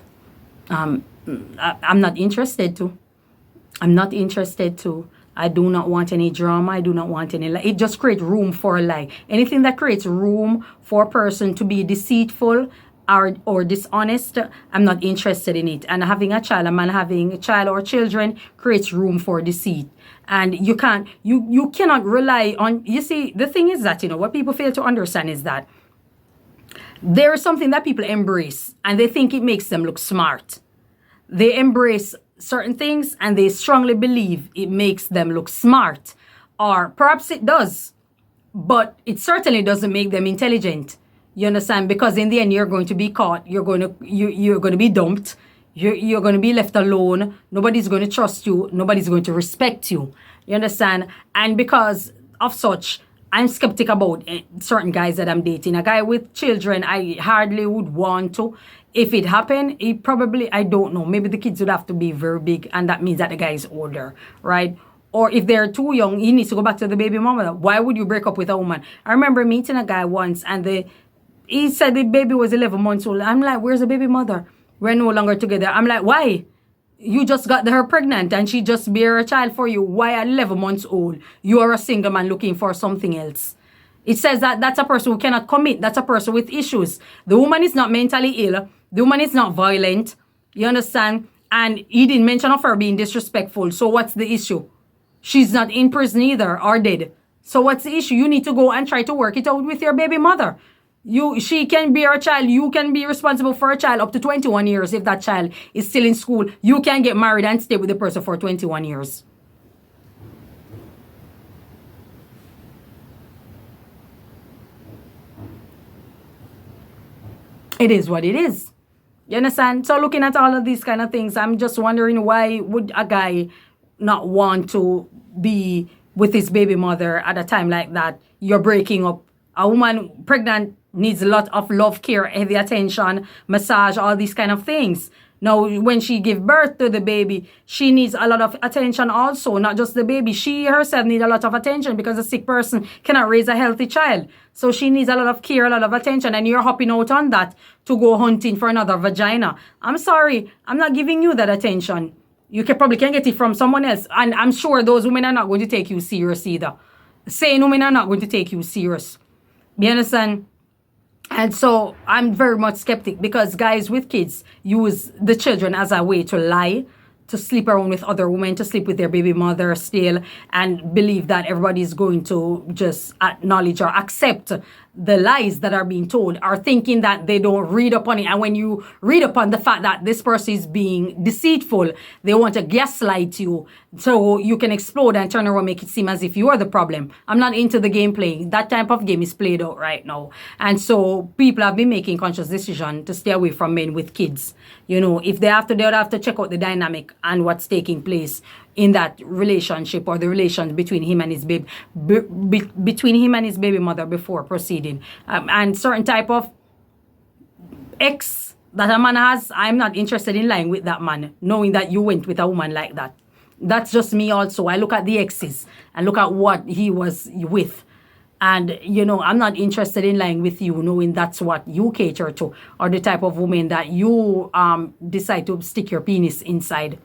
Speaker 1: I'm not interested to. I'm not interested to. I do not want any drama. I do not want any lie. It just creates room for a lie. Anything that creates room for a person to be deceitful or dishonest, I'm not interested in it. And having a child, a man having a child or children creates room for deceit. And you cannot rely on, you see, the thing is that, what people fail to understand is that there is something that people embrace and they think it makes them look smart. They embrace certain things and they strongly believe it makes them look smart, or perhaps it does, but it certainly doesn't make them intelligent. You understand? Because in the end, you're going to be caught. You're going to be dumped. You're going to be left alone. Nobody's going to trust you. Nobody's going to respect you. You understand? And because of such, I'm skeptic about certain guys that I'm dating. A guy with children, I hardly would want to. If it happened, it probably, I don't know, maybe the kids would have to be very big, and that means that the guy is older, right? Or if they're too young, he needs to go back to the baby mama. Why would you break up with a woman? I remember meeting a guy once, and he said the baby was 11 months old. I'm like, where's the baby mother? We're no longer together. I'm like, why? You just got her pregnant, and she just bear a child for you. Why at 11 months old? You are a single man looking for something else. It says that that's a person who cannot commit. That's a person with issues. The woman is not mentally ill. The woman is not violent. You understand? And he didn't mention of her being disrespectful. So what's the issue? She's not in prison either or dead. So what's the issue? You need to go and try to work it out with your baby mother. She can bear a child. You can be responsible for a child up to 21 years if that child is still in school. You can get married and stay with the person for 21 years. It is what it is. You understand? So looking at all of these kind of things, I'm just wondering, why would a guy not want to be with his baby mother at a time like that? You're breaking up. A woman pregnant needs a lot of love, care, heavy attention, massage, all these kind of things. Now, when she give birth to the baby, she needs a lot of attention also, not just the baby. She herself needs a lot of attention because a sick person cannot raise a healthy child. So she needs a lot of care, a lot of attention, and you're hopping out on that to go hunting for another vagina. I'm sorry, I'm not giving you that attention. You probably can get it from someone else. And I'm sure those women are not going to take you serious either. Sane women are not going to take you serious. You understand? And so I'm very much skeptic, because guys with kids use the children as a way to lie, to sleep around with other women, to sleep with their baby mother still, and believe that everybody is going to just acknowledge or accept the lies that are being told, or thinking that they don't read upon it. And when you read upon the fact that this person is being deceitful, they want to gaslight you so you can explode and turn around, make it seem as if you are the problem. I'm not into the game playing. That type of game is played out right now. And so people have been making conscious decision to stay away from men with kids. If they would have to check out the dynamic and what's taking place in that relationship, or the relations between him and his baby, between him and his baby mother before proceeding. And certain type of ex that a man has, I'm not interested in lying with that man, knowing that you went with a woman like that. That's just me also. I look at the exes and look at what he was with. And, I'm not interested in lying with you, knowing that's what you cater to, or the type of woman that you decide to stick your penis inside.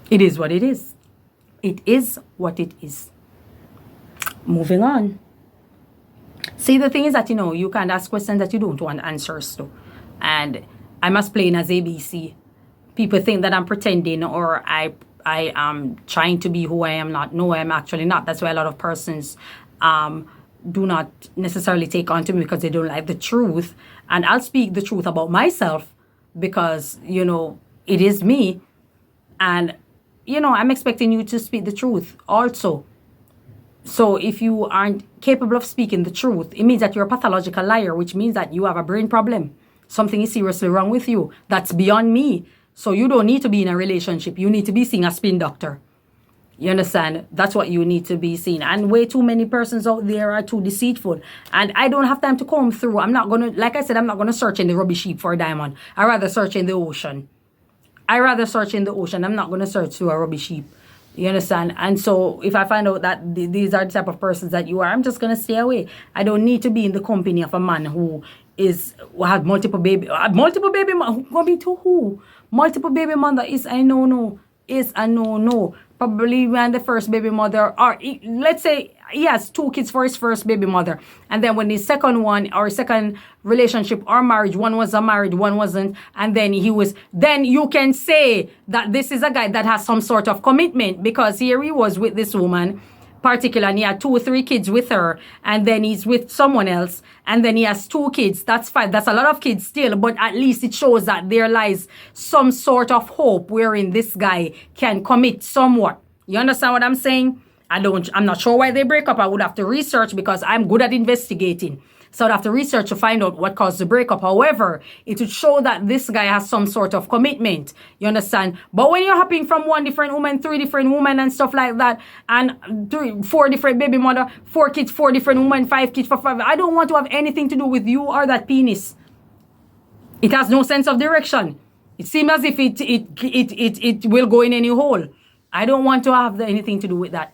Speaker 1: It is what it is. It is what it is. Moving on. See, the thing is that, you can't ask questions that you don't want answers to. And I'm as plain as ABC. People think that I'm pretending, or I am trying to be who I am not. No, I'm actually not. That's why a lot of persons do not necessarily take on to me because they don't like the truth. And I'll speak the truth about myself because, it is me. And, I'm expecting you to speak the truth also. So if you aren't capable of speaking the truth, it means that you're a pathological liar, which means that you have a brain problem. Something is seriously wrong with you. That's beyond me. So you don't need to be in a relationship. You need to be seeing a spin doctor. You understand? That's what you need to be seeing. And way too many persons out there are too deceitful. And I don't have time to comb through. I'm not going to, like I said, I'm not going to search in the rubbish heap for a diamond. I'd rather search in the ocean. I'm not going to search through a rubbish heap. You understand? And so if I find out that these are the type of persons that you are, I'm just going to stay away. I don't need to be in the company of a man who had multiple baby mother. Going to who? Multiple baby mother is a no-no. Probably when the first baby mother, or let's say he has 2 kids for his first baby mother. And then when his second one or second relationship or marriage, one was married, one wasn't. And then then you can say that this is a guy that has some sort of commitment, because here he was with this woman particular, and he had 2 or 3 kids with her, and then he's with someone else, and then he has 2 kids. That's fine. That's a lot of kids still, but at least it shows that there lies some sort of hope wherein this guy can commit somewhat. You understand what I'm saying? I'm not sure why they break up. I would have to research because I'm good at investigating. So I'd have to research to find out what caused the breakup. However, it would show that this guy has some sort of commitment. You understand? But when you're hopping from 1 different woman, 3 different women and stuff like that, and 4 different baby mother, 4 kids, 4 different women, 5 kids for 5, I don't want to have anything to do with you or that penis. It has no sense of direction. It seems as if it will go in any hole. I don't want to have anything to do with that.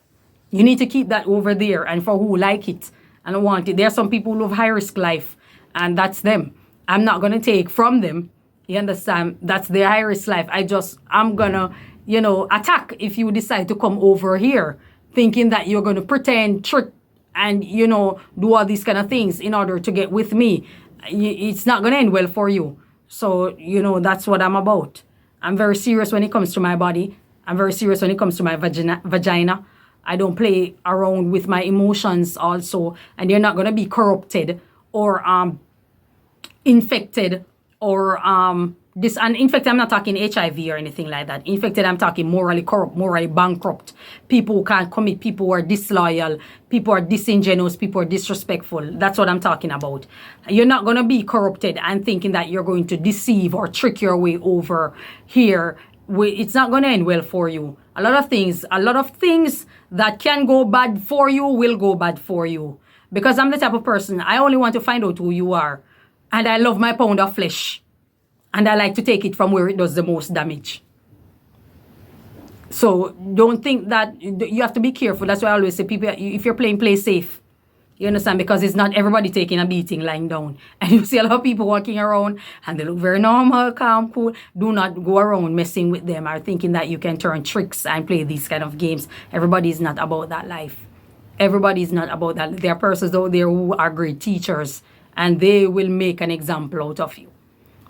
Speaker 1: You need to keep that over there, and for who like it and want it. There are some people who live high risk life, and that's them. I'm not going to take from them. You understand? That's their high risk life. I'm going to, attack if you decide to come over here thinking that you're going to pretend, trick, and, do all these kind of things in order to get with me. It's not going to end well for you. So, that's what I'm about. I'm very serious when it comes to my body. I'm very serious when it comes to my vagina. I don't play around with my emotions also. And you're not going to be corrupted or infected or this. And infected, I'm not talking HIV or anything like that. Infected, I'm talking morally corrupt, morally bankrupt. People who can't commit, people who are disloyal, people who are disingenuous, people who are disrespectful. That's what I'm talking about. You're not going to be corrupted and thinking that you're going to deceive or trick your way over here. It's not going to end well for you. A lot of things that can go bad for you will go bad for you. Because I'm the type of person, I only want to find out who you are. And I love my pound of flesh. And I like to take it from where it does the most damage. So don't think that you have to be careful. That's why I always say, people, if you're playing, play safe. You understand? Because it's not everybody taking a beating lying down. And you see a lot of people walking around and they look very normal, calm, cool. Do not go around messing with them or thinking that you can turn tricks and play these kind of games. Everybody is not about that life. Everybody is not about that. There are persons out there who are great teachers and they will make an example out of you.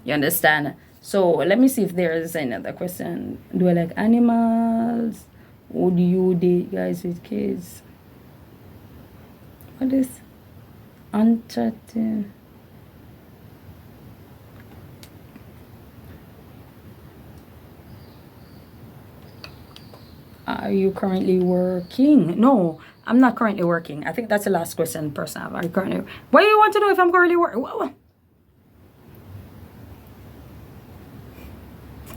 Speaker 1: You understand? So let me see if there is another question. Do I like animals? Would you date guys with kids? What is uncharted? Are you currently working? No, I'm not currently working. I think that's the last question person. Are you currently? Why do you want to know if I'm currently working?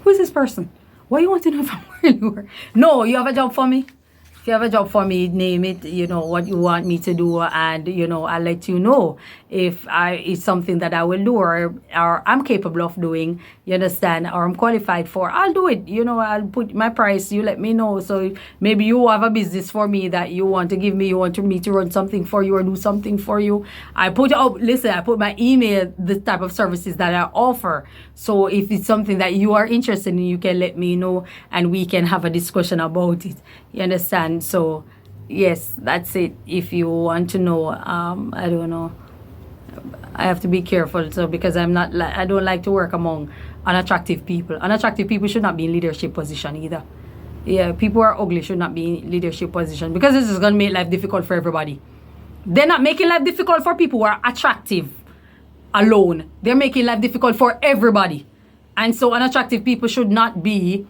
Speaker 1: Who is this person? Why do you want to know if I'm currently working? No, you have a job for me? If you have a job for me, name it, what you want me to do, and, I'll let you know if it's something that I will do or I'm capable of doing, you understand, or I'm qualified for. I'll do it, I'll put my price, you let me know. So maybe you have a business for me that you want to give me, you want me to run something for you or do something for you. I put my email, the type of services that I offer. So if it's something that you are interested in, you can let me know and we can have a discussion about it. You understand? So, yes, that's it. If you want to know, I don't know. I have to be careful. So, because I don't like to work among unattractive people. Unattractive people should not be in leadership position either. Yeah, people who are ugly should not be in leadership position because this is going to make life difficult for everybody. They're not making life difficult for people who are attractive alone. They're making life difficult for everybody. And so unattractive people should not be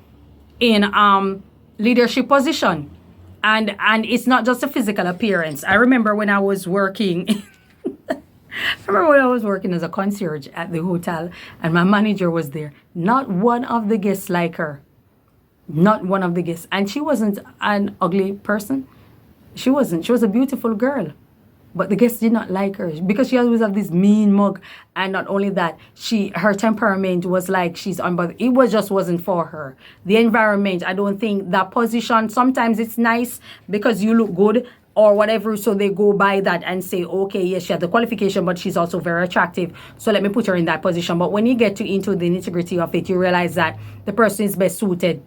Speaker 1: in leadership position. And it's not just a physical appearance. I remember when I was working as a concierge at the hotel and my manager was there. Not one of the guests like her. Not one of the guests. And she wasn't an ugly person. She wasn't. She was a beautiful girl. But the guests did not like her because she always had this mean mug. And not only that, her temperament was like she's unbothered. It wasn't for her. The environment, I don't think that position, sometimes it's nice because you look good or whatever. So they go by that and say, okay, yes, she has the qualification, but she's also very attractive. So let me put her in that position. But when you get into the nitty-gritty of it, you realize that the person is best suited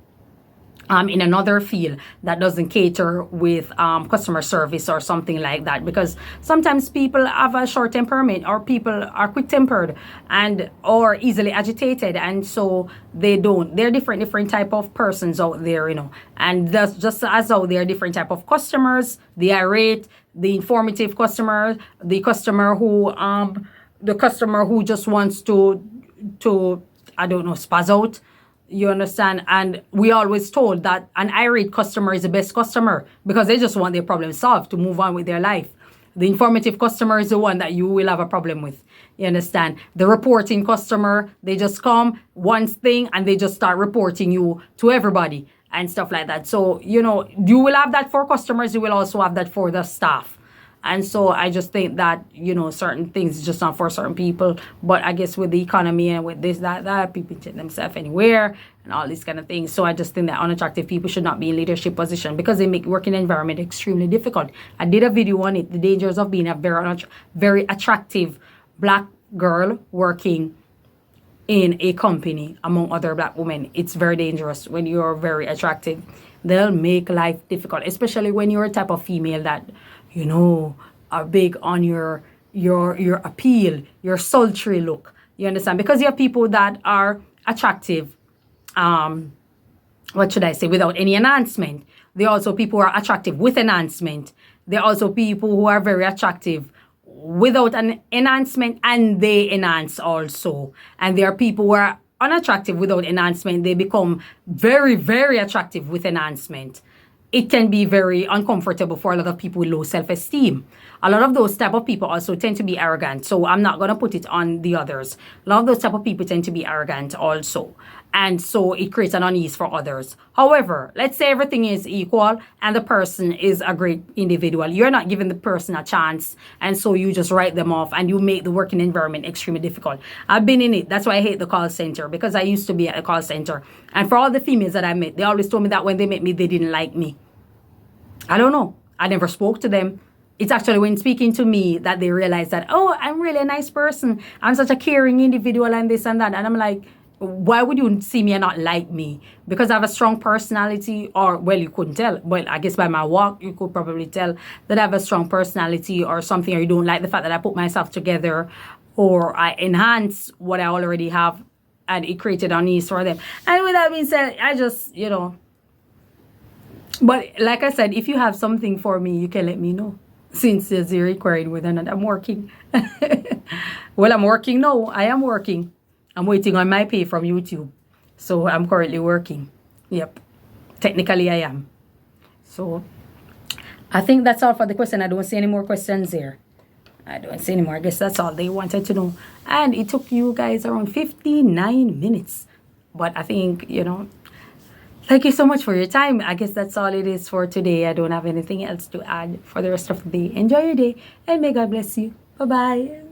Speaker 1: in another field that doesn't cater with customer service or something like that, because sometimes people have a short temperament or people are quick-tempered and or easily agitated, and so they're different type of persons out there, and that's just as how there are different type of customers, the irate, the informative customer, the customer who just wants to I don't know, spaz out. You understand? And we always told that an irate customer is the best customer because they just want their problem solved to move on with their life. The informative customer is the one that you will have a problem with. You understand? The reporting customer, they just come one thing and they just start reporting you to everybody and stuff like that. So, you will have that for customers. You will also have that for the staff. And so I just think that, certain things just not for certain people. But I guess with the economy and with this, that, people take themselves anywhere and all these kind of things. So I just think that unattractive people should not be in leadership position because they make working environment extremely difficult. I did a video on it, the dangers of being a very attractive black girl working in a company among other black women. It's very dangerous when you're very attractive. They'll make life difficult, especially when you're a type of female that are big on your appeal, your sultry look. You understand? Because you have people that are attractive, what should I say, without any enhancement. There are also people who are attractive with enhancement. There are also people who are very attractive without an enhancement and they enhance also. And there are people who are unattractive without enhancement. They become very, very attractive with enhancement. It can be very uncomfortable for a lot of people with low self-esteem. A lot of those type of people also tend to be arrogant. So I'm not going to put it on the others. A lot of those type of people tend to be arrogant also. And so it creates an unease for others. However, let's say everything is equal and the person is a great individual. You're not giving the person a chance. And so you just write them off and you make the working environment extremely difficult. I've been in it. That's why I hate the call center, because I used to be at a call center. And for all the females that I met, they always told me that when they met me, they didn't like me. I don't know. I never spoke to them. It's actually when speaking to me that they realize that, oh, I'm really a nice person. I'm such a caring individual and this and that. And I'm like, why would you see me and not like me? Because I have a strong personality, or, well, you couldn't tell. Well, I guess by my walk, you could probably tell that I have a strong personality or something, or you don't like the fact that I put myself together or I enhance what I already have, and it created unease for them. And with that being said, I just, but like I said, if you have something for me, you can let me know. Since you're inquiring whether or not I'm working. Well, I'm working now. I am working. I'm waiting on my pay from YouTube. So I'm currently working. Yep. Technically, I am. So I think that's all for the question. I don't see any more questions there. I don't see any more. I guess that's all they wanted to know. And it took you guys around 59 minutes. But I think, thank you so much for your time. I guess that's all it is for today. I don't have anything else to add for the rest of the day. Enjoy your day and may God bless you. Bye-bye.